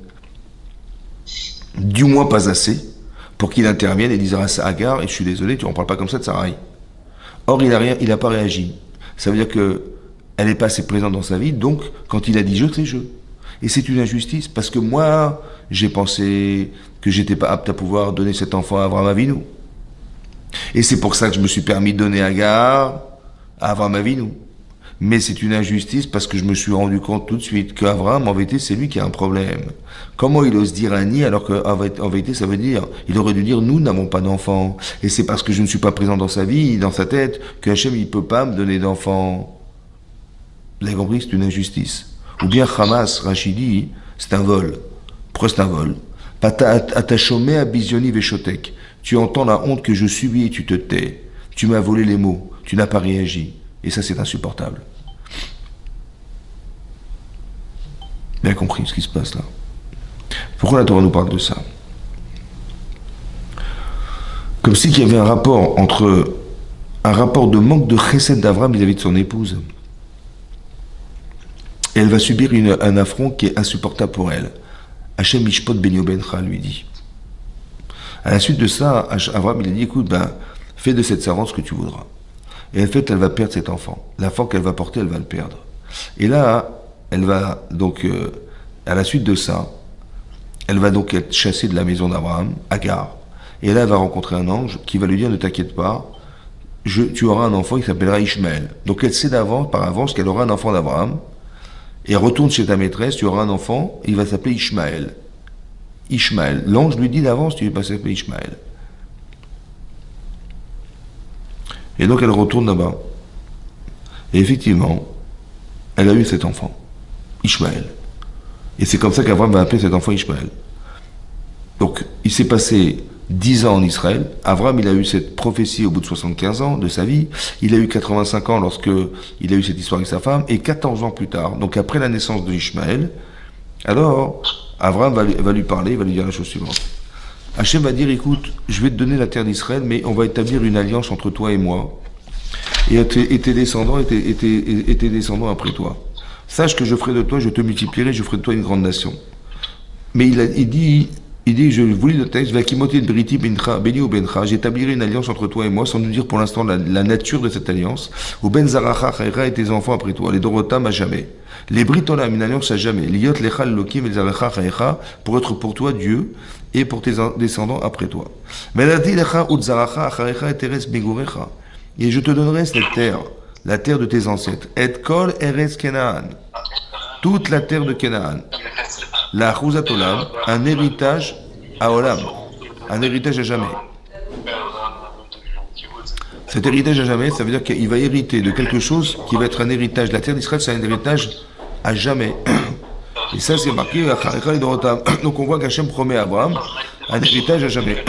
S1: Du moins pas assez pour qu'il intervienne et dise à Hagar, et je suis désolé, tu n'en parles pas comme ça de Sarai. Or, il n'a pas réagi. Ça veut dire que elle n'est pas assez présente dans sa vie, donc quand il a dit je, c'est je. Et c'est une injustice, parce que moi, j'ai pensé que j'étais pas apte à pouvoir donner cet enfant à Abraham Avinu. Et c'est pour ça que je me suis permis de donner Hagar à Abraham Avinu. Mais c'est une injustice parce que je me suis rendu compte tout de suite qu'Abraham, en vérité, c'est lui qui a un problème. Comment il ose dire Annie alors qu'en vérité, ça veut dire, il aurait dû dire nous n'avons pas d'enfants. Et c'est parce que je ne suis pas présent dans sa vie, dans sa tête, que Hachem, il peut pas me donner d'enfants. Vous avez compris, c'est une injustice. Ou bien Hamas, Rachidi, c'est un vol. Pourquoi c'est un vol? Atachomé à Bizioni Veshotek. Tu entends la honte que je subis et tu te tais. Tu m'as volé les mots. Tu n'as pas réagi. Et ça, c'est insupportable. Bien compris ce qui se passe là. Pourquoi la Torah nous parle de ça? Comme si il y avait un rapport de manque de chesed d'Abraham vis-à-vis de son épouse. Et elle va subir un affront qui est insupportable pour elle. Hachem Mishpot Ben Yobencha lui dit. À la suite de ça, Abraham il a dit écoute, fais de cette servante ce que tu voudras. Et en fait, elle va perdre cet enfant. L'enfant qu'elle va porter, elle va le perdre. Et là, elle va donc, à la suite de ça, elle va donc être chassée de la maison d'Abraham, Hagar. Et là, elle va rencontrer un ange qui va lui dire ne t'inquiète pas, tu auras un enfant qui s'appellera Ishmaël. Donc elle sait par avance qu'elle aura un enfant d'Abraham. Et retourne chez ta maîtresse, tu auras un enfant, il va s'appeler Ishmaël. Ishmaël. L'ange lui dit d'avance, tu ne vas pas s'appeler Ishmaël. Et donc elle retourne là-bas. Et effectivement, elle a eu cet enfant, Ishmaël. Et c'est comme ça qu'Abraham va appeler cet enfant Ishmaël. Donc il s'est passé 10 ans en Israël. Abraham, il a eu cette prophétie au bout de 75 ans de sa vie. Il a eu 85 ans lorsque il a eu cette histoire avec sa femme. Et 14 ans plus tard, donc après la naissance de Ishmaël, alors Abraham va lui parler, il va lui dire la chose suivante. Hachem va dire, écoute, je vais te donner la terre d'Israël, mais on va établir une alliance entre toi et moi. Et tes descendants et tes descendants après toi. Sache que je ferai de toi, je te multiplierai, je ferai de toi une grande nation. Mais il dit, je vous lis le texte, j'établirai une alliance entre toi et moi, sans nous dire pour l'instant la nature de cette alliance. Ou ben zaracha et tes enfants après toi, les dorotam à jamais. Les britolam, une alliance à jamais. Liot lechal lokim el zaracha pour être pour toi Dieu et pour tes descendants après toi. Et je te donnerai cette terre, la terre de tes ancêtres. Et kol eretz Kenaan, toute la terre de Kenaan. La Chuzat Olam, un héritage à Olam, un héritage à jamais. Cet héritage à jamais, ça veut dire qu'il va hériter de quelque chose qui va être un héritage. La terre d'Israël, c'est un héritage à jamais. Et ça, c'est marqué. Donc on voit qu'Hachem promet à Abraham un héritage à jamais.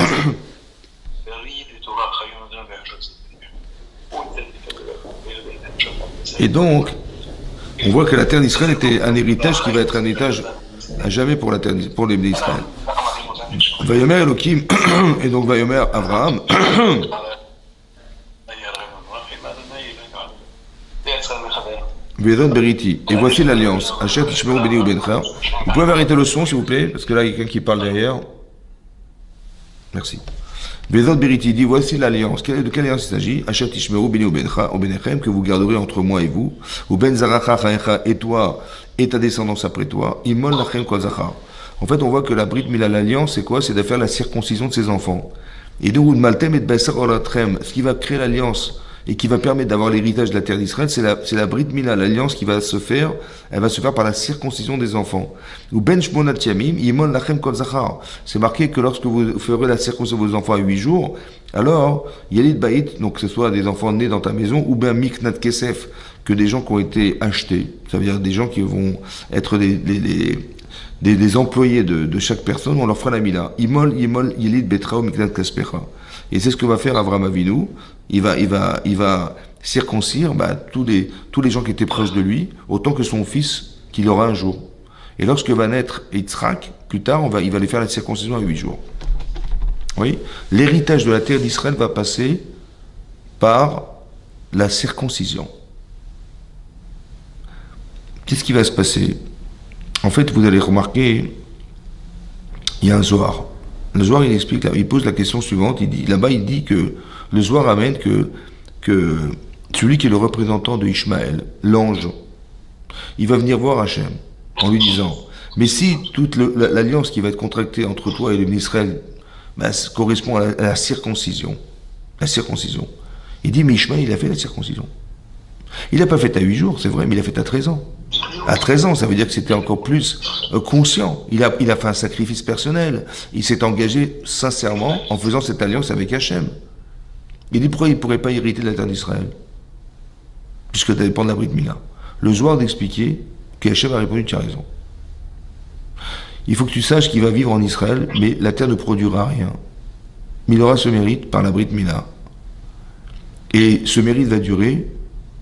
S1: Et donc, on voit que la terre d'Israël était un héritage qui va être un héritage à jamais pour la terre, pour les d'Israël. Vayomer Elohim, et donc Vayomer Abraham. Vedon Beriti, et voici l'alliance. Asher Tishmeru Beni Ubencha. Vous pouvez arrêter le son, s'il vous plaît, parce que là, il y a quelqu'un qui parle derrière. Merci. Vedot Beriti dit, voici l'alliance. De quelle alliance il s'agit? Asher Tishmeru Beni Ubencha, Ubenechem, que vous garderez entre moi et vous. Ou Ben Zaracha Chaecha, et toi, et ta descendance après toi. Imol Lachem Kol Zachar. En fait, on voit que la Brit Mila, l'alliance, c'est quoi? C'est de faire la circoncision de ses enfants. Et donc, Maltem et Besar Olatrem, ce qui va créer l'alliance et qui va permettre d'avoir l'héritage de la terre d'Israël, c'est la Brit Mila, l'alliance qui va se faire, elle va se faire par la circoncision des enfants. Ou Ben Shmonat Yamim, Imol Lachem Kol Zachar. C'est marqué que lorsque vous ferez la circoncision de vos enfants à 8 jours, alors, Yalid Baït, donc que ce soit des enfants nés dans ta maison, ou ben Miknat Kesef, que des gens qui ont été achetés, ça veut dire des gens qui vont être des employés de chaque personne, on leur fera la mila. Imol, Yelid, Betrao, Miknat Kaspecha. Et c'est ce que va faire Avraham Avinu. Il va circoncire tous les gens qui étaient proches de lui, autant que son fils qu'il aura un jour. Et lorsque va naître Yitzhak, plus tard, il va aller faire la circoncision à 8 jours. Oui, l'héritage de la terre d'Israël va passer par la circoncision. Qu'est-ce qui va se passer? En fait, vous allez remarquer, il y a un Zohar. Le Zohar, il explique, il pose la question suivante, il dit que le Zohar amène que celui qui est le représentant de Ishmaël, l'ange, il va venir voir Hachem en lui disant, mais si toute l'alliance qui va être contractée entre toi et l'Israël correspond à la circoncision, il dit, mais Ishmaël, il a fait la circoncision. Il n'a pas fait à 8 jours, c'est vrai, mais il a fait à 13 ans. À 13 ans, ça veut dire que c'était encore plus conscient. Il a fait un sacrifice personnel. Il s'est engagé sincèrement en faisant cette alliance avec Hachem. Il dit pourquoi il ne pourrait pas hériter de la terre d'Israël? Puisque ça dépend de la Brit Mila. Le Zohar d'expliquer qu'Hachem a répondu, tu as raison. Il faut que tu saches qu'il va vivre en Israël, mais la terre ne produira rien. Mais il aura ce mérite par la Brit Mila. Et ce mérite va durer,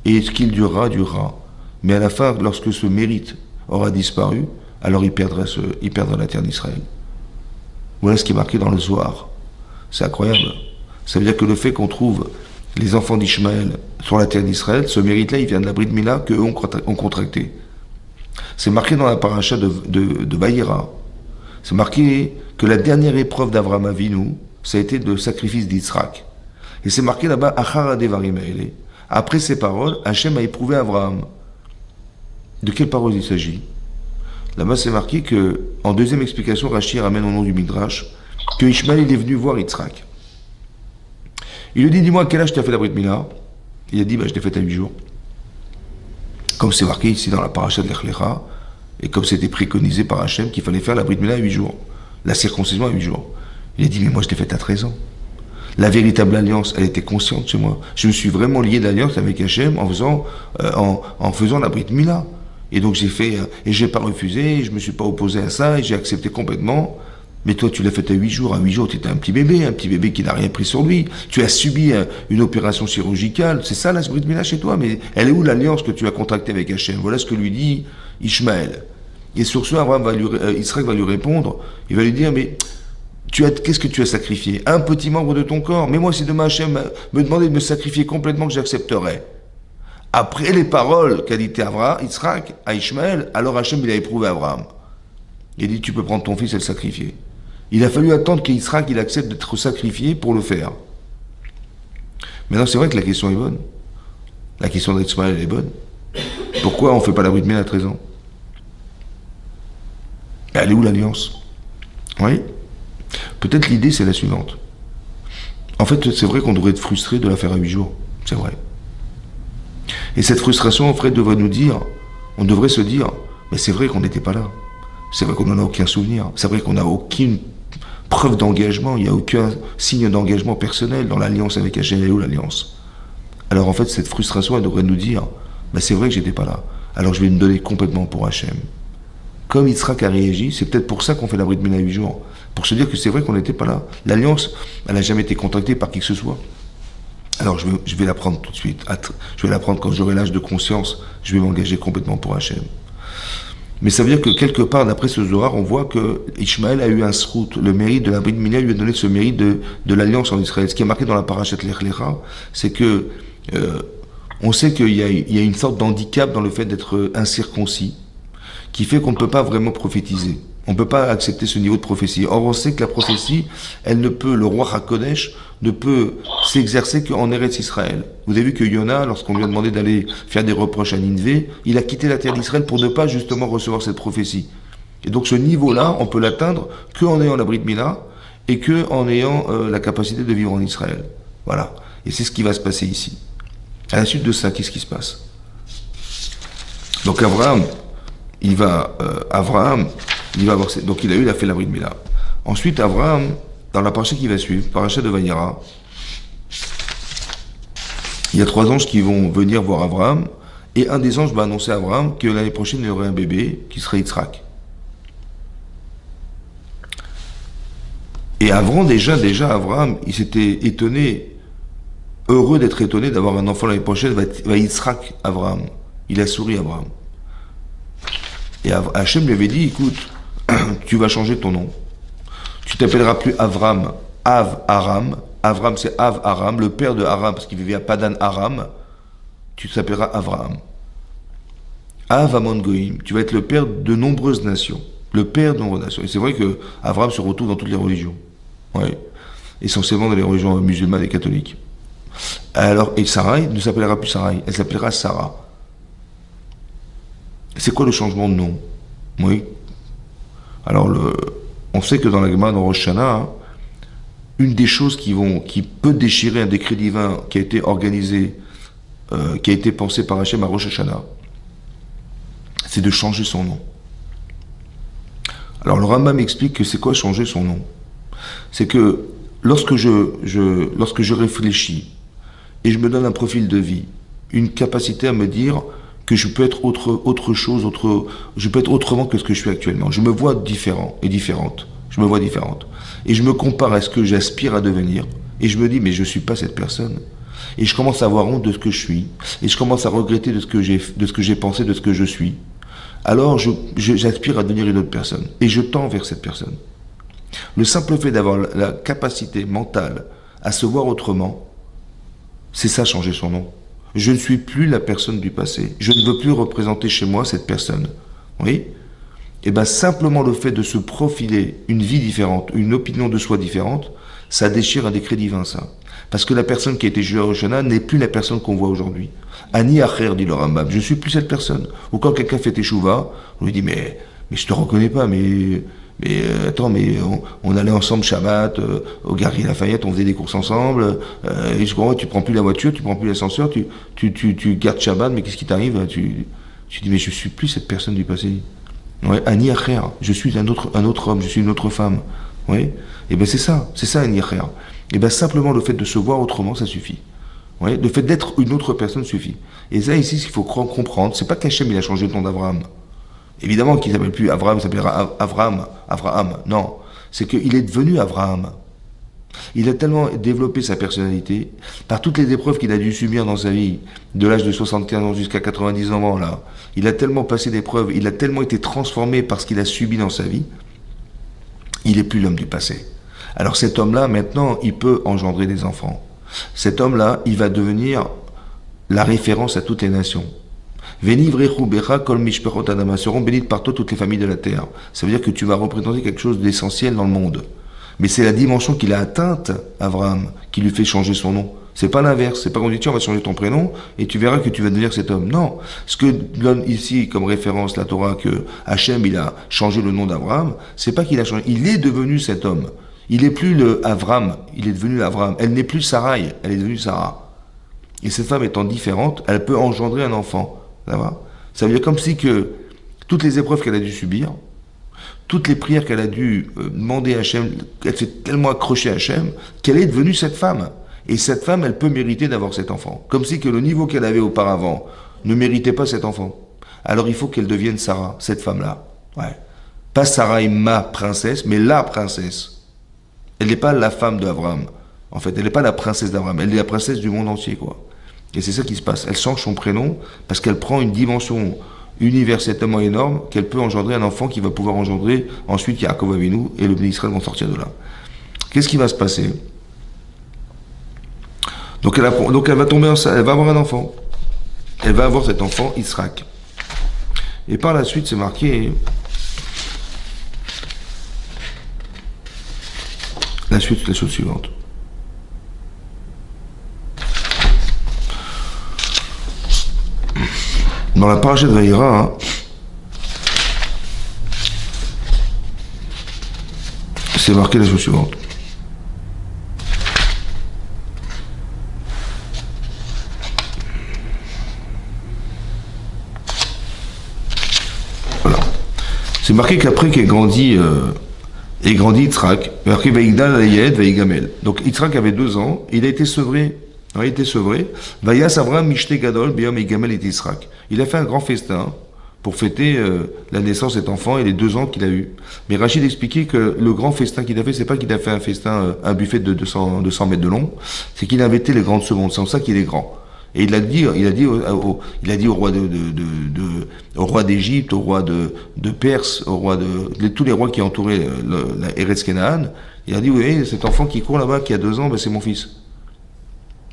S1: et ce qu'il durera, durera. Mais à la fin, lorsque ce mérite aura disparu, alors il perdra la terre d'Israël. Voilà ce qui est marqué dans le Zohar. C'est incroyable. Ça veut dire que le fait qu'on trouve les enfants d'Ishmaël sur la terre d'Israël, ce mérite-là, il vient de la Brit Mila qu'eux ont contracté. C'est marqué dans la paracha de Vayera. C'est marqué que la dernière épreuve d'Avraham Avinu, ça a été le sacrifice d'Yitzhak. Et c'est marqué là-bas, Achara Devarim Haele. Après ces paroles, Hachem a éprouvé Avraham. De quelle parole il s'agit? Là-bas, c'est marqué que, en deuxième explication, Rashi ramène au nom du Midrash, que Ishmaël il est venu voir Yitzhak. Il lui dit, dis-moi, à quel âge tu as fait la Brit Mila? Il a dit, je l'ai faite à 8 jours. Comme c'est marqué ici dans la paracha de Lech Lecha, et comme c'était préconisé par Hachem qu'il fallait faire la Brit Mila à 8 jours, la circoncision à 8 jours. Il a dit, mais moi je l'ai faite à 13 ans. La véritable alliance, elle était consciente chez moi. Je me suis vraiment lié d'alliance avec Hachem en faisant la Brit Mila. Et donc j'ai fait, et j'ai pas refusé, je me suis pas opposé à ça, et j'ai accepté complètement. Mais toi, tu l'as fait à 8 jours. À 8 jours, tu étais un petit bébé qui n'a rien pris sur lui. Tu as subi une opération chirurgicale. C'est ça la Brit Mila chez toi. Mais elle est où l'alliance que tu as contractée avec Hachem? Voilà ce que lui dit Ishmaël. Et sur ce, Israël va lui répondre. Il va lui dire, mais qu'est-ce que tu as sacrifié? Un petit membre de ton corps. Mais moi, si demain Hachem me demandait de me sacrifier complètement, que j'accepterais. Après les paroles qu'a dit Israël à Ishmaël, alors Hachem, il a éprouvé Abraham. Il a dit, tu peux prendre ton fils et le sacrifier. Il a fallu attendre qu'Israël il accepte d'être sacrifié pour le faire. Maintenant, c'est vrai que la question est bonne. La question d'Ismaël est bonne. Pourquoi on ne fait pas la Brit Mila à 13 ans? Elle est où l'alliance? Oui. Peut-être l'idée, c'est la suivante. En fait, c'est vrai qu'on devrait être frustré de la faire à 8 jours. C'est vrai. Et cette frustration, en fait, devrait nous dire, on devrait se dire, mais c'est vrai qu'on n'était pas là. C'est vrai qu'on n'en a aucun souvenir. C'est vrai qu'on n'a aucune preuve d'engagement. Il n'y a aucun signe d'engagement personnel dans l'alliance avec Hachem ou l'alliance. Alors en fait, cette frustration, elle devrait nous dire, ben, c'est vrai que j'étais pas là. Alors je vais me donner complètement pour Hachem. Comme Yitzhak a réagi, c'est peut-être pour ça qu'on fait la Brit Mila à 8 jours. Pour se dire que c'est vrai qu'on n'était pas là. L'alliance, elle n'a jamais été contractée par qui que ce soit. Alors je vais la prendre tout de suite. Je vais la prendre quand j'aurai l'âge de conscience. Je vais m'engager complètement pour Hachem. Mais ça veut dire que quelque part, d'après ce Zohar, on voit que Ishmaël a eu un srout. Le mérite de la Brit Mila lui a donné ce mérite de l'alliance en Israël. Ce qui est marqué dans la parashat Lech Lecha, c'est que on sait qu'il y a une sorte d'handicap dans le fait d'être incirconcis, qui fait qu'on ne peut pas vraiment prophétiser. On ne peut pas accepter ce niveau de prophétie. Or, on sait que la prophétie, le roi HaKodesh ne peut s'exercer qu'en Eretz Israël. Vous avez vu que Yona, lorsqu'on lui a demandé d'aller faire des reproches à Ninvé, il a quitté la terre d'Israël pour ne pas justement recevoir cette prophétie. Et donc ce niveau-là, on peut l'atteindre qu'en ayant la Brit Mila et qu'en ayant la capacité de vivre en Israël. Voilà. Et c'est ce qui va se passer ici. À la suite de ça, qu'est-ce qui se passe? Donc Abraham, il va avoir donc il a fait la Brit Mila. Ensuite, Abraham, dans la parasha qui va suivre, parasha de Vayera, il y a 3 anges qui vont venir voir Abraham, et un des anges va annoncer à Abraham que l'année prochaine, il y aurait un bébé qui serait Yitzhak. Et avant, déjà, Abraham, il s'était étonné, heureux d'être étonné d'avoir un enfant l'année prochaine, va Yitzhak Abraham. Il a souri Abraham. Et Hachem lui avait dit, écoute, tu vas changer ton nom. Tu t'appelleras plus Avram, Aram. Avram, c'est Aram, le père de Aram, parce qu'il vivait à Padan Aram. Tu t'appelleras Avraham. Amon Goïm, tu vas être le père de nombreuses nations. Le père de nombreuses nations. Et c'est vrai que Avraham se retrouve dans toutes les religions. Ouais. Essentiellement dans les religions musulmanes et catholiques. Alors, et Sarai ne s'appellera plus Sarai, elle s'appellera Sarah. C'est quoi le changement de nom? Oui. Alors, on sait que dans la Gemara, dans Rosh Hashanah, une des choses qui peut déchirer un décret divin qui a été organisé, qui a été pensé par Hachem à Rosh Hashanah, c'est de changer son nom. Alors, le Rambam explique que c'est quoi changer son nom? C'est que lorsque je réfléchis et je me donne un profil de vie, une capacité à me dire que je peux être autre chose, je peux être autrement que ce que je suis actuellement. Je me vois différent et différente. Je me vois différente. Et je me compare à ce que j'aspire à devenir. Et je me dis, mais je ne suis pas cette personne. Et je commence à avoir honte de ce que je suis. Et je commence à regretter de ce que j'ai pensé, de ce que je suis. Alors, j'aspire à devenir une autre personne. Et je tends vers cette personne. Le simple fait d'avoir la capacité mentale à se voir autrement, c'est ça, changer son nom. Je ne suis plus la personne du passé. Je ne veux plus représenter chez moi cette personne. Oui? Et bien simplement le fait de se profiler une vie différente, une opinion de soi différente, ça déchire un décret divin, ça. Parce que la personne qui a été jugée à Rosh Hashanah n'est plus la personne qu'on voit aujourd'hui. Ani Acher, dit le Rambam, je ne suis plus cette personne. Ou quand quelqu'un fait teshuva, on lui dit, mais je te reconnais pas, attends, on allait ensemble Shabbat, au Galeries Lafayette, on faisait des courses ensemble, et je crois, tu prends plus la voiture, tu prends plus l'ascenseur, tu gardes Shabbat, mais qu'est-ce qui t'arrive? Tu dis, mais je suis plus cette personne du passé. Ouais, Ani Acher, je suis un autre homme, je suis une autre femme. Oui, et bien c'est ça Ani Acher. Et bien simplement le fait de se voir autrement, ça suffit. Ouais, le fait d'être une autre personne suffit. Et ça ici, ce qu'il faut comprendre, c'est pas qu'Hachem il a changé le nom d'Abraham. Évidemment qu'il ne s'appelle plus Abraham, il s'appellera Avraham. Non. c'est qu'il est devenu Abraham. Il a tellement développé sa personnalité, par toutes les épreuves qu'il a dû subir dans sa vie, de l'âge de 75 ans jusqu'à 90 ans, là, il a tellement passé d'épreuves, il a tellement été transformé par ce qu'il a subi dans sa vie, il n'est plus l'homme du passé. Alors cet homme-là, maintenant, il peut engendrer des enfants. Cet homme-là, il va devenir la référence à toutes les nations. Seront bénites par toi toutes les familles de la terre. Ça veut dire que tu vas représenter quelque chose d'essentiel dans le monde. Mais c'est la dimension qu'il a atteinte, Abraham, qui lui fait changer son nom. C'est pas l'inverse. C'est pas qu'on dit, tiens, on va changer ton prénom et tu verras que tu vas devenir cet homme. Non. Ce que donne ici comme référence la Torah, que Hachem, il a changé le nom d'Abraham, c'est pas qu'il a changé. Il est devenu cet homme. Il n'est plus le Avram. Il est devenu Avram. Elle n'est plus Sarai. Elle est devenue Sarah. Et cette femme étant différente, elle peut engendrer un enfant. Ça veut dire comme si que toutes les épreuves qu'elle a dû subir, toutes les prières qu'elle a dû demander à Hachem, elle s'est tellement accrochée à Hachem, qu'elle est devenue cette femme. Et cette femme, elle peut mériter d'avoir cet enfant. Comme si que le niveau qu'elle avait auparavant ne méritait pas cet enfant. Alors il faut qu'elle devienne Sarah, cette femme-là. Ouais. Pas Sarah et ma princesse, mais la princesse. Elle n'est pas la femme d'Abraham. En fait, elle n'est pas la princesse d'Abraham. Elle est la princesse du monde entier, quoi. Et c'est ça qui se passe. Elle change son prénom parce qu'elle prend une dimension universelle tellement énorme qu'elle peut engendrer un enfant qui va pouvoir engendrer ensuite Yaakov Avinu et le Bnei Israël vont sortir de là. Qu'est-ce qui va se passer? Donc elle va tomber enceinte, elle va avoir un enfant. Elle va avoir cet enfant, Yitzhak. Et par la suite, c'est marqué la suite, la chose suivante. Dans la paracha de Vaïra, c'est marqué la chose suivante. Voilà. C'est marqué qu'après qu'est grandi Yitzhak, marqué Vaïgdal Ayed Vaïgamel. Donc Yitzhak avait 2 ans, il a été sevré. Il a été sevré. Vayas Abraham Mishte Gadol Beyom Yigamel et Yitzhak. Il a fait un grand festin pour fêter la naissance de cet enfant et les 2 ans qu'il a eu. Mais Rachid expliquait que le grand festin qu'il a fait, c'est pas qu'il a fait un festin, un buffet de 200 mètres de long, c'est qu'il a invité les grandes secondes. C'est pour ça qu'il est grand. Et il a dit au roi au roi d'Égypte, au roi de Perse, au roi de tous les rois qui entouraient la Eretz Kenaan, il a dit, oui, cet enfant qui court là-bas, qui a 2 ans, ben, c'est mon fils.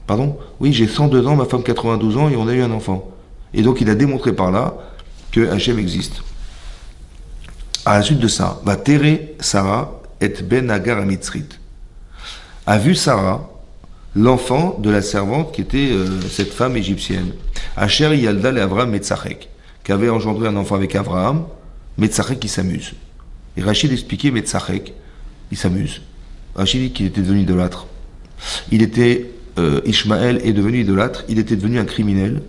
S1: Pardon? Oui, j'ai 102 ans, ma femme 92 ans et on a eu un enfant. Et donc il a démontré par là que Hachem existe. À la suite de ça, va terrer Sarah et Ben Hagar à Mitzrit. A vu Sarah l'enfant de la servante qui était cette femme égyptienne. Asher Yalda le Avraham Metzachek, qui avait engendré un enfant avec Avraham, Metzachek qui s'amuse. Et Rachid expliquait Metzachek, il s'amuse. Rachid dit qu'il était devenu idolâtre. Il était Ishmaël est devenu idolâtre, il était devenu un criminel,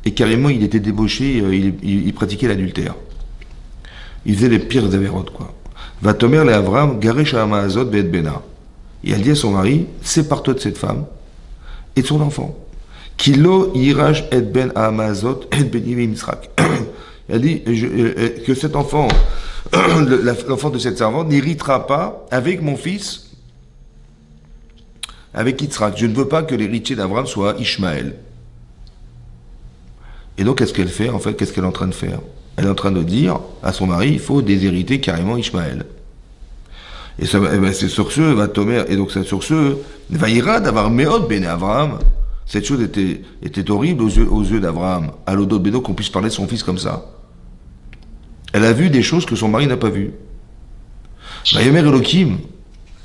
S1: et carrément il était débauché, il pratiquait l'adultère. Il faisait les pires avérotes, quoi. Va tomer le Avram, Garesh Hamazot Bet Bena. Et elle dit à son mari, sépare-toi de cette femme et de son enfant. Kilo Yiraj et Ben Hamazot et Benimim Yitzhak. Elle dit que cet enfant, l'enfant de cette servante, n'héritera pas avec mon fils, avec Yitzhak. Je ne veux pas que l'héritier d'Abraham soit Ishmaël. Et donc, qu'est-ce qu'elle fait, en fait? Qu'est-ce qu'elle est en train de faire? Elle est en train de dire à son mari, il faut déshériter carrément Ishmaël. Et ça, ben, c'est sur ce, va Tomer, et donc c'est sur ce, Vaïra d'avoir Meod Ben Abraham. Cette chose était horrible aux yeux d'Abraham, à l'odot Bédo, qu'on puisse parler de son fils comme ça. Elle a vu des choses que son mari n'a pas vues. Vaïmer Elohim,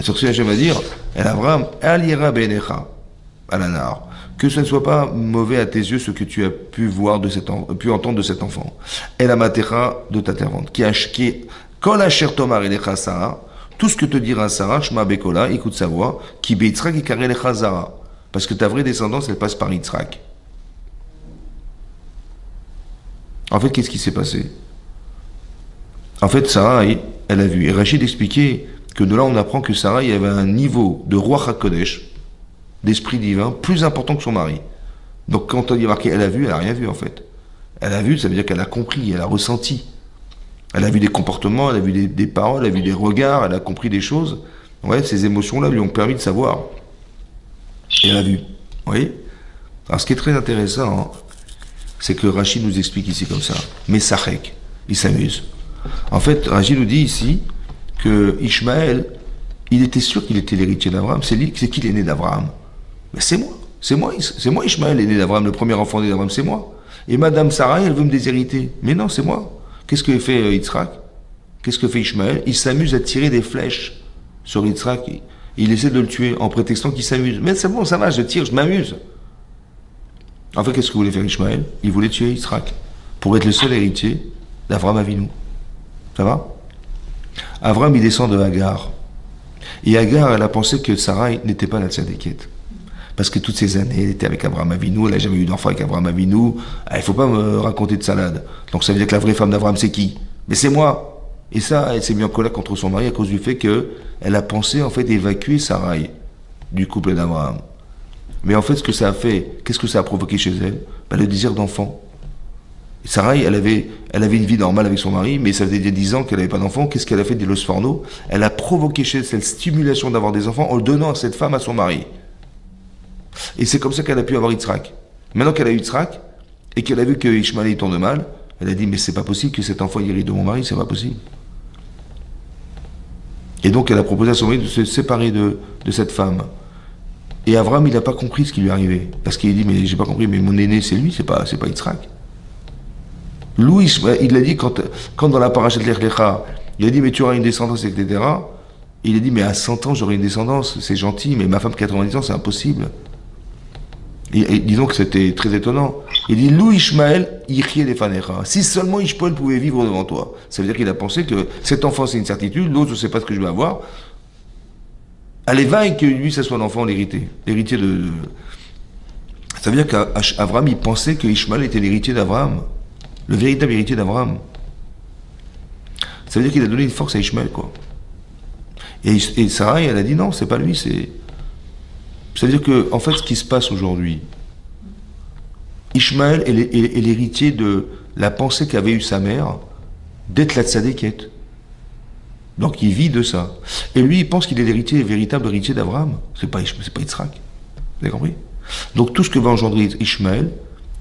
S1: sur ce, Hachem va dire, El Abraham, Alira Benecha, Alanar, que ce ne soit pas mauvais à tes yeux ce que tu as pu voir pu entendre de cet enfant. El Amatecha de ta servante, qui Kol Asher Tomar Elecha Sarah, tout ce que te dira Sarah, Shma Bekola, écoute sa voix, qui Beitzrak et Karelecha Zara, parce que ta vraie descendance, elle passe par Yitzhak. En fait, qu'est-ce qui s'est passé? En fait, Sarah, elle a vu. Et Rachid expliquait que de là, on apprend que Sarah, il y avait un niveau de Roi HaKodesh, d'esprit divin, plus important que son mari. Donc, quand on dit marqué, elle a vu, elle n'a rien vu, en fait. Elle a vu, ça veut dire qu'elle a compris, elle a ressenti. Elle a vu des comportements, elle a vu des paroles, elle a vu des regards, elle a compris des choses. Ouais, ces émotions-là lui ont permis de savoir. Et elle a vu. Vous voyez? Alors ce qui est très intéressant, hein, c'est que Rachid nous explique ici comme ça. Mais Sachek, il s'amuse. En fait, Rachid nous dit ici que Ishmaël, il était sûr qu'il était l'héritier d'Abraham. C'est qui est né d'Abraham? Mais c'est moi. C'est moi Ishmaël, est né d'Abraham, le premier enfant né d'Abraham, c'est moi. Et Madame Sarah, elle veut me déshériter. Mais non, c'est moi. Qu'est-ce que fait Yitzhak? Qu'est-ce que fait Ishmaël? Il s'amuse à tirer des flèches sur Yitzhak. Il essaie de le tuer en prétextant qu'il s'amuse. Mais c'est bon, ça va, je tire, je m'amuse. En fait, qu'est-ce que voulait faire Ishmaël? Il voulait tuer Yitzhak pour être le seul héritier d'Avraham Avinu. Ça va? Avraham, il descend de Hagar. Et Hagar, elle a pensé que Sarai n'était pas la tzadékette. Parce que toutes ces années, elle était avec Avraham Avinu, elle n'a jamais eu d'enfant avec Avraham Avinu. Il ne faut pas me raconter de salade. Donc ça veut dire que la vraie femme d'Avraham, c'est qui? Mais c'est moi. Et ça, elle s'est mise en colère contre son mari à cause du fait qu'elle a pensé en fait évacuer Sarai du couple d'Avraham. Mais en fait, ce que ça a fait, qu'est-ce que ça a provoqué chez elle? Le désir d'enfant. Sarai, elle avait une vie normale avec son mari, mais ça faisait 10 ans qu'elle n'avait pas d'enfant. Qu'est-ce qu'elle a fait des Sforno? Elle a provoqué chez elle cette stimulation d'avoir des enfants en le donnant à cette femme, à son mari. Et c'est comme ça qu'elle a pu avoir Yitzhak. Maintenant qu'elle a eu Yitzhak, et qu'elle a vu que Ishmael tourne mal, elle a dit, mais c'est pas possible que cet enfant hérite de mon mari, c'est pas possible. Et donc elle a proposé à son mari de se séparer de cette femme. Et Avraham, il n'a pas compris ce qui lui arrivait. Parce qu'il dit, mais j'ai pas compris, mais mon aîné, c'est lui, c'est pas Yitzhak. Louis, il a dit, quand dans la paracha de l'Ech Lecha, il a dit, mais tu auras une descendance, etc. Il a dit, mais à 100 ans, j'aurai une descendance, c'est gentil, mais ma femme, 90 ans, c'est impossible. Et disons que c'était très étonnant. Il dit, Lou Ishmael, Yichye Lefanecha. Si seulement Ishmael pouvait vivre devant toi. Ça veut dire qu'il a pensé que cet enfant, c'est une certitude, l'autre, je ne sais pas ce que je vais avoir. Allez, va et que lui, ça soit l'enfant, l'héritier de... Ça veut dire qu'Avraham, il pensait que Ishmael était l'héritier d'Avraham. Le véritable héritier d'Avraham. Ça veut dire qu'il a donné une force à Ishmael, quoi. Et Sarah, elle a dit non, c'est pas lui, c'est... Ça veut dire que, en fait, ce qui se passe aujourd'hui, Ishmael est l'héritier de la pensée qu'avait eue sa mère d'être la tzadékette. Donc il vit de ça. Et lui, il pense qu'il est le véritable héritier d'Abraham. C'est pas Yitzhak. Vous avez compris? Donc tout ce que va engendrer Ishmael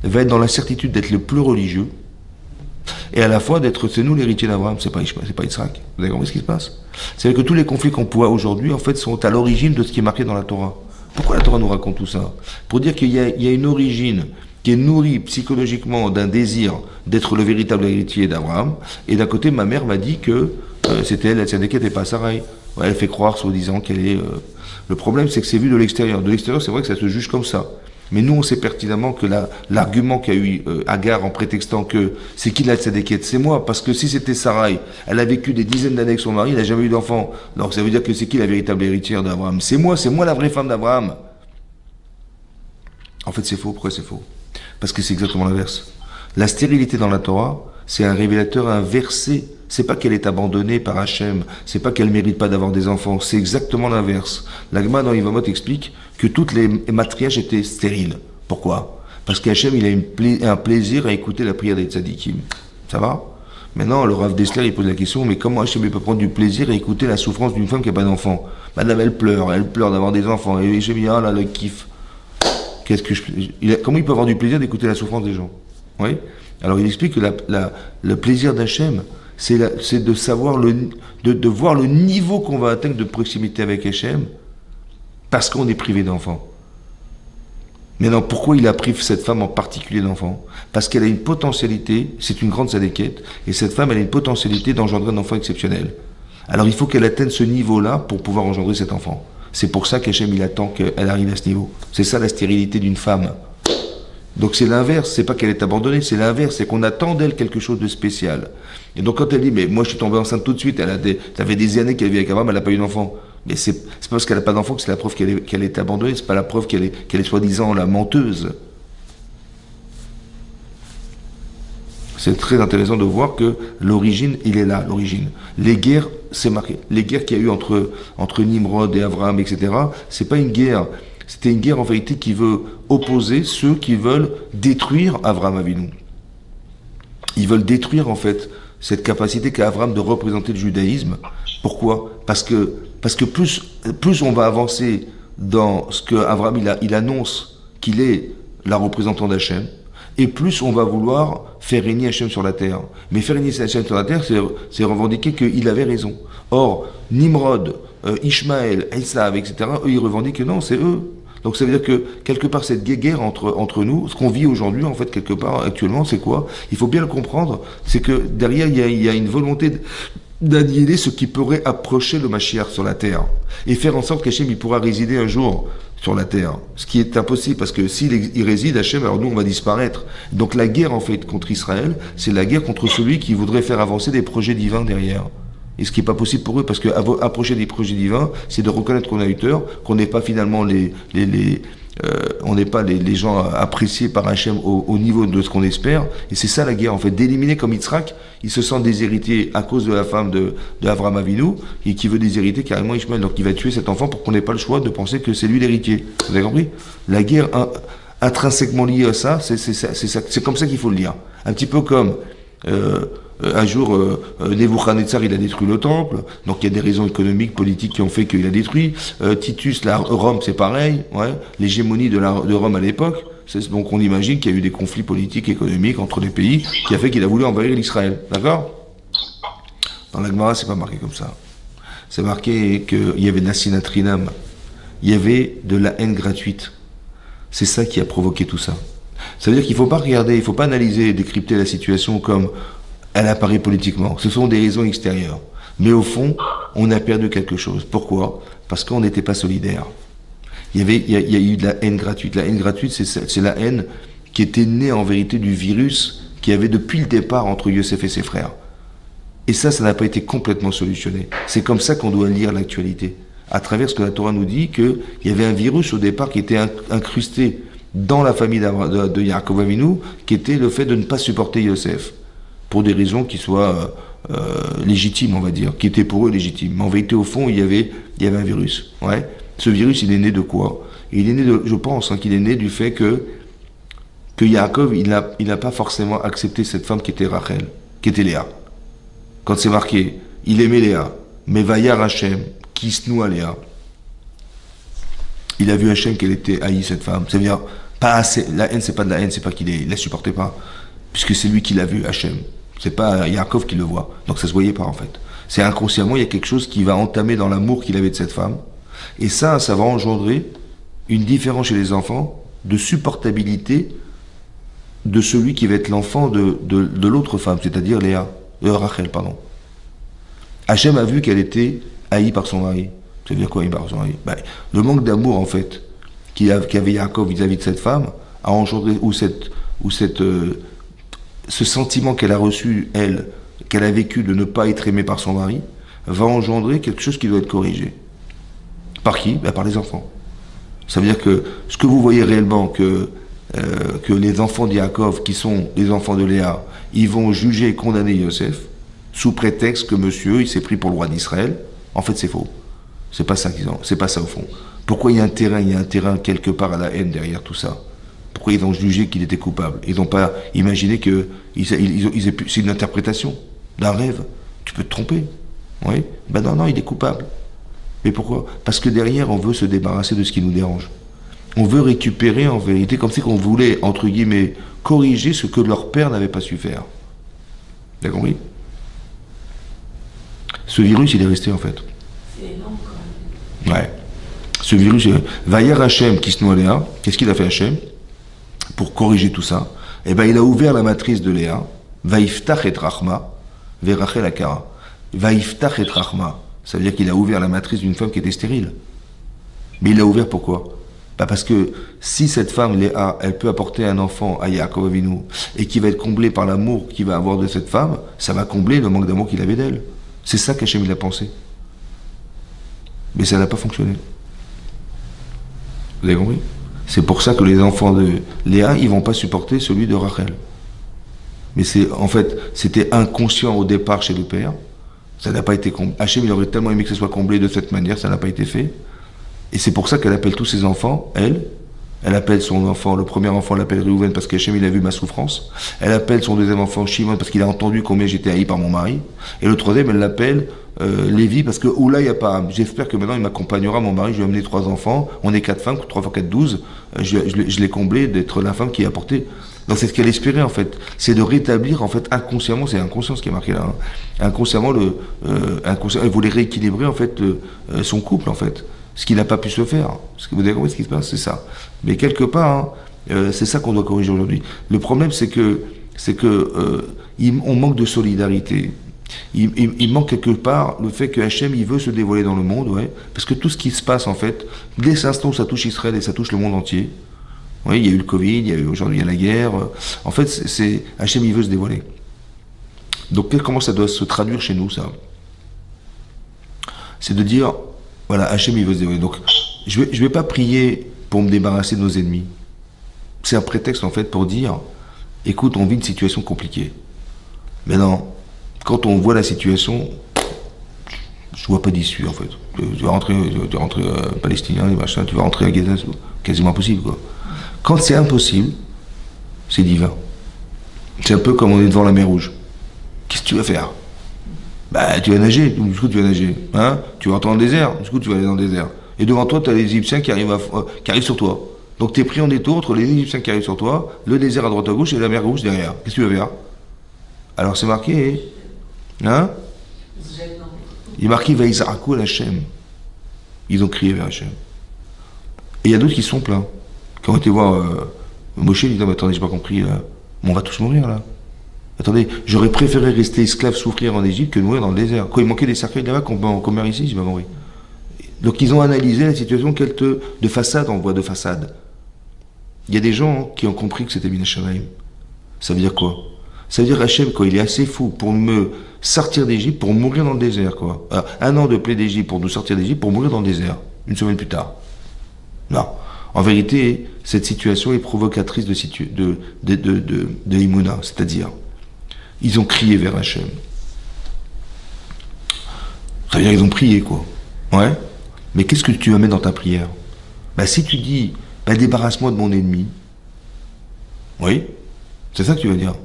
S1: va être dans la certitude d'être le plus religieux et à la fois c'est nous l'héritier d'Abraham, c'est pas Ishmael, c'est pas Yitzhak. Vous avez compris ce qui se passe? C'est-à-dire que tous les conflits qu'on voit aujourd'hui, en fait, sont à l'origine de ce qui est marqué dans la Torah. Pourquoi la Torah nous raconte tout ça? Pour dire qu'il y a une origine qui est nourrie psychologiquement d'un désir d'être le véritable héritier d'Abraham, et d'un côté, ma mère m'a dit que c'était elle, la tzadékette, et pas Sarai. Ouais, elle fait croire, soi-disant, qu'elle est... Le problème, c'est que c'est vu de l'extérieur. De l'extérieur, c'est vrai que ça se juge comme ça. Mais nous, on sait pertinemment que l'argument qu'a eu Agar en prétextant que c'est qui la tzadékette? C'est moi, parce que si c'était Sarai, elle a vécu des dizaines d'années avec son mari, elle n'a jamais eu d'enfant. Donc ça veut dire que c'est qui la véritable héritière d'Abraham? C'est moi la vraie femme d'Abraham. En fait, c'est faux. Pourquoi c'est faux? Parce que c'est exactement l'inverse. La stérilité dans la Torah, c'est un révélateur inversé. C'est pas qu'elle est abandonnée par Hachem, c'est pas qu'elle mérite pas d'avoir des enfants, c'est exactement l'inverse. La Gemara dans Yevamot explique que toutes les matriages étaient stériles. Pourquoi? Parce qu'Hachem, il a un plaisir à écouter la prière des tzadikim. Ça va? Maintenant, le Rav Dessler, il pose la question, mais comment Hachem peut prendre du plaisir à écouter la souffrance d'une femme qui n'a pas d'enfant? Madame, elle pleure d'avoir des enfants, et Hachem dit, ah là, le kiff. Comment il peut avoir du plaisir d'écouter la souffrance des gens? Oui? Alors il explique que le plaisir d'Hachem, c'est de savoir de voir le niveau qu'on va atteindre de proximité avec Hachem parce qu'on est privé d'enfants. Maintenant, pourquoi il a privé cette femme en particulier d'enfants? Parce qu'elle a une potentialité, c'est une grande tzadékette, et cette femme, elle a une potentialité d'engendrer un enfant exceptionnel. Alors il faut qu'elle atteigne ce niveau-là pour pouvoir engendrer cet enfant. C'est pour ça qu'Hachem, il attend qu'elle arrive à ce niveau. C'est ça la stérilité d'une femme. Donc c'est l'inverse, c'est pas qu'elle est abandonnée, c'est l'inverse, c'est qu'on attend d'elle quelque chose de spécial. Et donc quand elle dit, mais moi je suis tombée enceinte tout de suite, ça fait des années qu'elle vit avec Abraham, elle n'a pas eu d'enfant. Mais c'est pas parce qu'elle n'a pas d'enfant que c'est la preuve qu'elle est abandonnée, c'est pas la preuve qu'elle est soi-disant la menteuse. C'est très intéressant de voir que l'origine, il est là, l'origine. Les guerres, c'est marqué. Les guerres qu'il y a eu entre Nimrod et Abraham, etc., c'est pas une guerre. C'était une guerre en vérité qui veut opposer ceux qui veulent détruire Avraham Avinu. Ils veulent détruire en fait cette capacité qu'a Abraham de représenter le judaïsme. Pourquoi? Parce que plus on va avancer dans ce que Abraham il annonce qu'il est la représentante d'Hachem, et plus on va vouloir faire régner Hachem sur la terre. Mais faire régner Hachem sur la terre, c'est revendiquer qu'il avait raison. Or, Nimrod, Ishmaël, Esav, etc., eux, ils revendiquent que non, c'est eux. Donc ça veut dire que, quelque part, cette guerre entre nous, ce qu'on vit aujourd'hui, en fait, quelque part, actuellement, c'est quoi? Il faut bien le comprendre, c'est que derrière, il y a une volonté d'annihiler ce qui pourrait approcher le Mashiach sur la terre, et faire en sorte qu'Hachem, il pourra résider un jour sur la terre. Ce qui est impossible, parce que s'il réside, Hachem, alors nous, on va disparaître. Donc la guerre, en fait, contre Israël, c'est la guerre contre celui qui voudrait faire avancer des projets divins derrière. Et ce qui n'est pas possible pour eux, parce que approcher des projets divins, c'est de reconnaître qu'on a eu tort, qu'on n'est pas finalement on n'est pas les gens appréciés par Hachem au niveau de ce qu'on espère. Et c'est ça la guerre, en fait, d'éliminer comme Yitzhak, il se sent déshérité à cause de la femme de Avraham Avinu, et qui veut déshériter carrément Ishmael. Donc il va tuer cet enfant pour qu'on n'ait pas le choix de penser que c'est lui l'héritier. Vous avez compris? La guerre intrinsèquement liée à ça, c'est comme ça qu'il faut le lire. Un petit peu comme un jour, Nebuchadnezzar, il a détruit le temple, donc il y a des raisons économiques, politiques qui ont fait qu'il a détruit. Titus, Rome, c'est pareil, ouais, l'hégémonie de Rome à l'époque. Donc on imagine qu'il y a eu des conflits politiques, économiques entre les pays, qui a fait qu'il a voulu envahir l'Israël. D'accord? Dans la Gemara, c'est pas marqué comme ça. C'est marqué qu'il y avait de la sinatrinam, il y avait de la haine gratuite. C'est ça qui a provoqué tout ça. Ça veut dire qu'il ne faut pas regarder, il ne faut pas analyser et décrypter la situation comme elle apparaît politiquement. Ce sont des raisons extérieures. Mais au fond, on a perdu quelque chose. Pourquoi? Parce qu'on n'était pas solidaire. Il y a eu de la haine gratuite. La haine gratuite, c'est la haine qui était née en vérité du virus qu'il y avait depuis le départ entre Yosef et ses frères. Et ça n'a pas été complètement solutionné. C'est comme ça qu'on doit lire l'actualité. À travers ce que la Torah nous dit, qu'il y avait un virus au départ qui était incrusté dans la famille de Yaakov Avinu, qui était le fait de ne pas supporter Yosef, pour des raisons qui soient légitimes, on va dire, qui étaient pour eux légitimes. Mais en vérité, au fond, il y avait un virus. Ouais. Ce virus, il est né de quoi? Il est né je pense, qu'il est né du fait que Yaakov, il n'a pas forcément accepté cette femme qui était Rachel, qui était Léa. Quand c'est marqué, il aimait Léa, mais Vayar Hashem, qui se noue à Léa. Il a vu Hachem qu'elle était haïe, cette femme. Ça veut dire, pas assez. La haine, c'est pas de la haine, c'est pas il la supportait pas. Puisque c'est lui qui l'a vu, Hachem. C'est pas Yaakov qui le voit. Donc ça se voyait pas, en fait. C'est inconsciemment, il y a quelque chose qui va entamer dans l'amour qu'il avait de cette femme. Et ça va engendrer une différence chez les enfants de supportabilité de celui qui va être l'enfant de l'autre femme, c'est-à-dire Rachel, pardon. Hachem a vu qu'elle était haïe par son mari. Ça veut dire quoi, haïe par son mari? Le manque d'amour, en fait, qu'avait Yaakov vis-à-vis de cette femme, a engendré, ce sentiment qu'elle a reçu, elle, qu'elle a vécu de ne pas être aimée par son mari, va engendrer quelque chose qui doit être corrigé. Par qui? Par les enfants. Ça veut dire que ce que vous voyez réellement, que les enfants de Yaakov, qui sont les enfants de Léa, ils vont juger et condamner Yosef, sous prétexte que monsieur, il s'est pris pour le roi d'Israël, en fait c'est faux. C'est pas ça c'est pas ça au fond. Pourquoi il y a un terrain quelque part à la haine derrière tout ça? Pourquoi ils ont jugé qu'il était coupable? Ils n'ont pas imaginé que c'est une interprétation d'un rêve. Tu peux te tromper. Oui. Non, il est coupable. Mais pourquoi? Parce que derrière, on veut se débarrasser de ce qui nous dérange. On veut récupérer, en vérité, comme si on voulait, entre guillemets, corriger ce que leur père n'avait pas su faire. Vous avez compris? Ce virus, il est resté, en fait.
S3: C'est énorme, quand même.
S1: Ouais. Ce virus, Vayar Hachem qui se noie Léa, qu'est-ce qu'il a fait Hachem pour corriger tout ça? Eh bien, il a ouvert la matrice de Léa, Vaïftach et Rachma, Verachel Akara. Vaïftach et Rachma, ça veut dire qu'il a ouvert la matrice d'une femme qui était stérile. Mais il l'a ouvert pourquoi? Parce que si cette femme, Léa, elle peut apporter un enfant à Yaakov Avinu, et qui va être comblé par l'amour qu'il va avoir de cette femme, ça va combler le manque d'amour qu'il avait d'elle. C'est ça qu'Hachem il a pensé. Mais ça n'a pas fonctionné. Vous avez compris? C'est pour ça que les enfants de Léa, ils vont pas supporter celui de Rachel. Mais en fait, c'était inconscient au départ chez le père. Ça n'a pas été comblé. Hachem, il aurait tellement aimé que ce soit comblé de cette manière, ça n'a pas été fait. Et c'est pour ça qu'elle appelle tous ses enfants, elle, Elle appelle son enfant, le premier enfant l'appelle Réhouven parce qu'Hachem il a vu ma souffrance. Elle appelle son deuxième enfant Shimon parce qu'il a entendu combien j'étais haï par mon mari. Et le troisième, elle l'appelle Lévi parce que Oula, il n'y a pas. J'espère que maintenant il m'accompagnera, mon mari. Je lui ai amené 3 enfants. On est 4 femmes, 3 fois 4, 12. Je l'ai comblé d'être la femme qui a apporté. Donc c'est ce qu'elle espérait en fait. C'est de rétablir en fait inconsciemment, c'est inconscient ce qui est marqué là. Hein. Inconsciemment, elle voulait rééquilibrer en fait son couple en fait. Ce qu'il n'a pas pu se faire. Vous avez compris ce qui se passe, c'est ça. Mais quelque part, hein, c'est ça qu'on doit corriger aujourd'hui. Le problème, c'est que on manque de solidarité. Il manque quelque part le fait que Hachem, il veut se dévoiler dans le monde, ouais, parce que tout ce qui se passe, en fait, dès cet instant où ça touche Israël et ça touche le monde entier, ouais, il y a eu le Covid, aujourd'hui il y a la guerre, en fait, Hachem, il veut se dévoiler. Donc, comment ça doit se traduire chez nous, ça? C'est de dire, voilà, Hachem, il veut se dévoiler. Donc, je vais pas prier pour me débarrasser de nos ennemis. C'est un prétexte, en fait, pour dire, écoute, on vit une situation compliquée. Mais non, quand on voit la situation, je vois pas d'issue, en fait. Tu vas rentrer palestinien, les machins, tu vas rentrer à Gaza, c'est quasiment impossible, quoi. Quand c'est impossible, c'est divin. C'est un peu comme on est devant la mer Rouge. Qu'est-ce que tu vas faire? Bah, tu vas nager, du coup tu vas nager. Hein, tu vas rentrer dans le désert, du coup tu vas aller dans le désert. Et devant toi, tu as les Égyptiens qui arrivent sur toi. Donc tu es pris en détour entre les Égyptiens qui arrivent sur toi, le désert à droite à gauche et la mer Rouge derrière. Qu'est-ce que tu vas faire? Alors c'est marqué, hein? Il est marqué Vaïzarakou à Hachem. Ils ont crié vers Hachem. Et il y a d'autres qui sont pleins. Quand on était voir Moshe, il dit, mais attendez, j'ai pas compris, là. On va tous mourir là. Attendez, j'aurais préféré rester esclave, souffrir en Égypte que de mourir dans le désert. Quoi, il manquait des cercueils là-bas qu'on meurt ici, j'ai pas compris. Donc ils ont analysé la situation de façade, on voit de façade. Il y a des gens qui ont compris que c'était Min Hashamayim. Ça veut dire quoi? Ça veut dire Hachem, quoi, il est assez fou pour me sortir d'Égypte, pour mourir dans le désert, quoi. 1 an de plaie d'Égypte pour nous sortir d'Égypte, pour mourir dans le désert, 1 semaine plus tard. Non. En vérité, cette situation est provocatrice de Imuna, c'est-à-dire, ils ont crié vers Hachem. Ça veut dire qu'ils ont prié, quoi. Ouais. Mais qu'est-ce que tu vas mettre dans ta prière? Bah, si tu dis, bah, débarrasse-moi de mon ennemi. Oui. C'est ça que tu vas dire.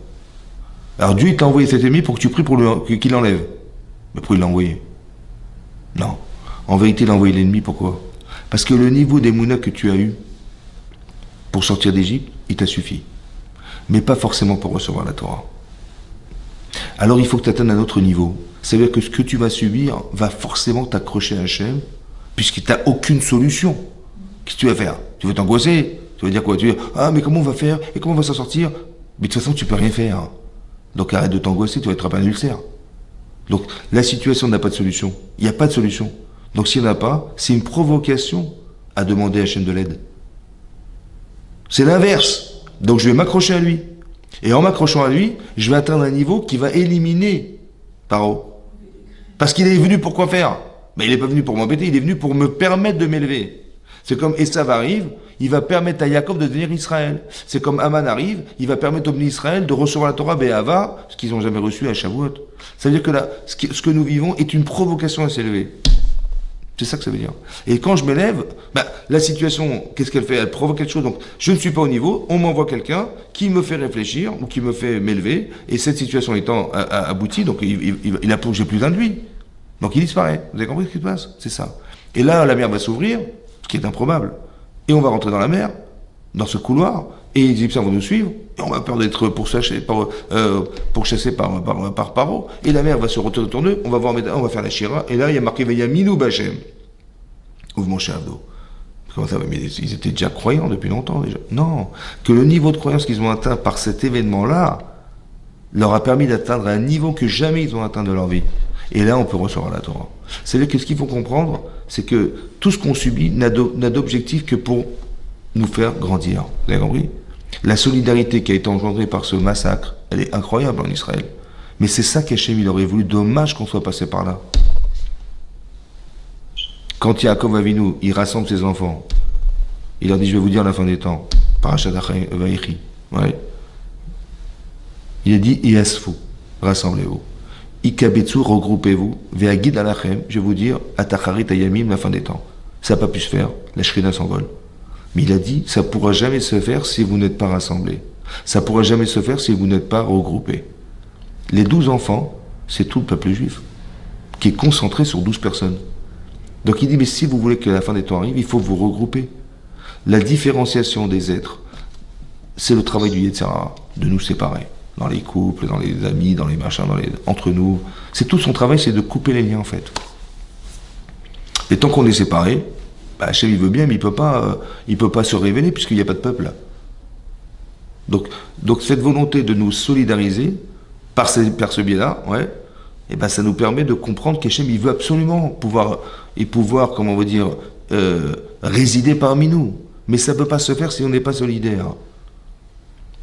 S1: Alors Dieu, il t'a envoyé cet ennemi pour que tu pries pour qu'il l'enlève. Mais pourquoi il l'a envoyé? Non. En vérité, il a envoyé l'ennemi, pourquoi? Parce que le niveau d'Emouna que tu as eu pour sortir d'Égypte, il t'a suffi. Mais pas forcément pour recevoir la Torah. Alors il faut que tu atteignes un autre niveau. Ça veut dire que ce que tu vas subir va forcément t'accrocher à Hachem, puisqu'il n'y a aucune solution. Qu'est-ce que tu vas faire? Tu vas t'angoisser? Tu vas dire quoi? Tu vas dire, ah mais comment on va faire? Et comment on va s'en sortir? Mais de toute façon, tu peux rien faire. Donc arrête de t'angoisser, tu vas être un ulcère. Donc la situation n'a pas de solution. Il n'y a pas de solution. Donc s'il n'y en a pas, c'est une provocation à demander à Hachem de l'aide. C'est l'inverse. Donc je vais m'accrocher à lui. Et en m'accrochant à lui, je vais atteindre un niveau qui va éliminer Paro. Parce qu'il est venu pour quoi faire? Mais il n'est pas venu pour m'embêter, il est venu pour me permettre de m'élever. C'est comme Esav arrive, il va permettre à Yaakov de devenir Israël. C'est comme Aman arrive, il va permettre au peuple d'Israël de recevoir la Torah Be'ava, ce qu'ils n'ont jamais reçu à Shavuot. Ça veut dire que là, ce que nous vivons est une provocation à s'élever. C'est ça que ça veut dire. Et quand je m'élève, bah, la situation, qu'est-ce qu'elle fait? Elle provoque quelque chose. Donc, je ne suis pas au niveau, on m'envoie quelqu'un qui me fait réfléchir ou qui me fait m'élever. Et cette situation étant aboutie, donc il a plongé plus d'un de lui. Donc il disparaît. Vous avez compris ce qui se passe? C'est ça. Et là, la mer va s'ouvrir, ce qui est improbable. Et on va rentrer dans la mer, dans ce couloir, et les Égyptiens vont nous suivre, et on va peur d'être pourchassé par Paro, et la mer va se retourner autour d'eux, on va faire la Shira, et là il y a marqué Vayaminu Bachem. Ouvre mon chevdo. Comment ça va? Mais ils étaient déjà croyants depuis longtemps déjà. Non, que le niveau de croyance qu'ils ont atteint par cet événement-là leur a permis d'atteindre un niveau que jamais ils ont atteint de leur vie. Et là, on peut recevoir la Torah. C'est-à-dire que ce qu'il faut comprendre, c'est que tout ce qu'on subit n'a d'objectif que pour nous faire grandir. Vous avez compris? La solidarité qui a été engendrée par ce massacre, elle est incroyable en Israël. Mais c'est ça qu'Hachem, il aurait voulu. Dommage qu'on soit passé par là. Quand Yaakov Avinu, il rassemble ses enfants, il leur dit, je vais vous dire la fin des temps. Parashat Vayechi. Ouais. Il a dit, Yasfu, rassemblez-vous. Ikabetsu, regroupez-vous. Ve'agid alachem, je vais vous dire, Atacharit Ayamim, la fin des temps. Ça n'a pas pu se faire. La Shrina s'envole. Mais il a dit, ça ne pourra jamais se faire si vous n'êtes pas rassemblés. Ça ne pourra jamais se faire si vous n'êtes pas regroupés. Les 12 enfants, c'est tout le peuple juif, qui est concentré sur 12 personnes. Donc il dit, mais si vous voulez que la fin des temps arrive, il faut vous regrouper. La différenciation des êtres, c'est le travail du Yetzer Hara, de nous séparer. Dans les couples, dans les amis, dans les machins, entre nous. C'est tout son travail, c'est de couper les liens en fait. Et tant qu'on est séparés, bah, Hachem il veut bien, mais il peut pas se révéler puisqu'il n'y a pas de peuple. Donc cette volonté de nous solidariser par ce biais-là, ouais, et ben ça nous permet de comprendre qu'Hachem il veut absolument pouvoir, comment on va dire, résider parmi nous. Mais ça ne peut pas se faire si on n'est pas solidaire.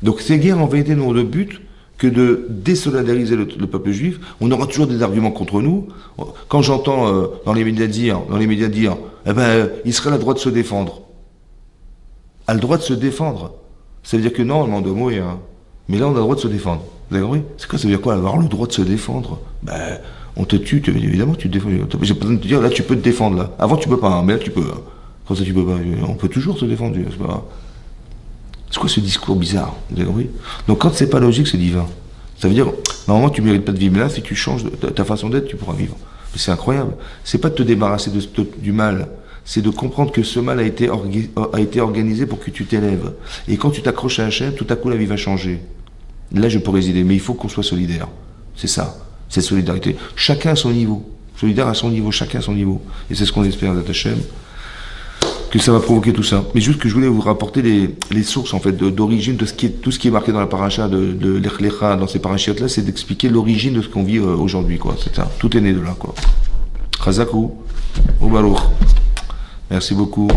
S1: Donc ces guerres en vérité n'ont de but que de désolidariser le peuple juif. On aura toujours des arguments contre nous. Quand j'entends dans les médias dire, eh ben, Israël a le droit de se défendre. A le droit de se défendre. Ça veut dire que non, on demande de mourir. Hein. Mais là, on a le droit de se défendre. Vous avez compris? C'est quoi? Ça veut dire quoi, avoir le droit de se défendre? Ben, on te tue, évidemment, tu te défends. J'ai pas besoin de te dire, là, tu peux te défendre, là. Avant, tu peux pas, hein, mais là, tu peux. Hein. Quand ça, tu peux pas. On peut toujours se défendre, c'est pas grave. C'est quoi ce discours bizarre? Vous avez compris? Donc quand c'est pas logique, c'est divin. Ça veut dire, normalement, tu mérites pas de vivre, mais là, si tu changes ta façon d'être, tu pourras vivre. Mais c'est incroyable. C'est pas de te débarrasser du mal, c'est de comprendre que ce mal a été organisé pour que tu t'élèves. Et quand tu t'accroches à Hachem, tout à coup, la vie va changer. Là, je peux résider, mais il faut qu'on soit solidaire. C'est ça, cette solidarité. Chacun à son niveau. Solidaire à son niveau, chacun à son niveau. Et c'est ce qu'on espère d'être Hachem, que ça va provoquer tout ça. Mais juste que je voulais vous rapporter les sources en fait d'origine de tout ce qui est marqué dans la paracha de Lech Lecha, dans ces parachiotes là, c'est d'expliquer l'origine de ce qu'on vit aujourd'hui, quoi. C'est ça. Tout est né de là, quoi. Chazakou, au Baruch. Merci beaucoup.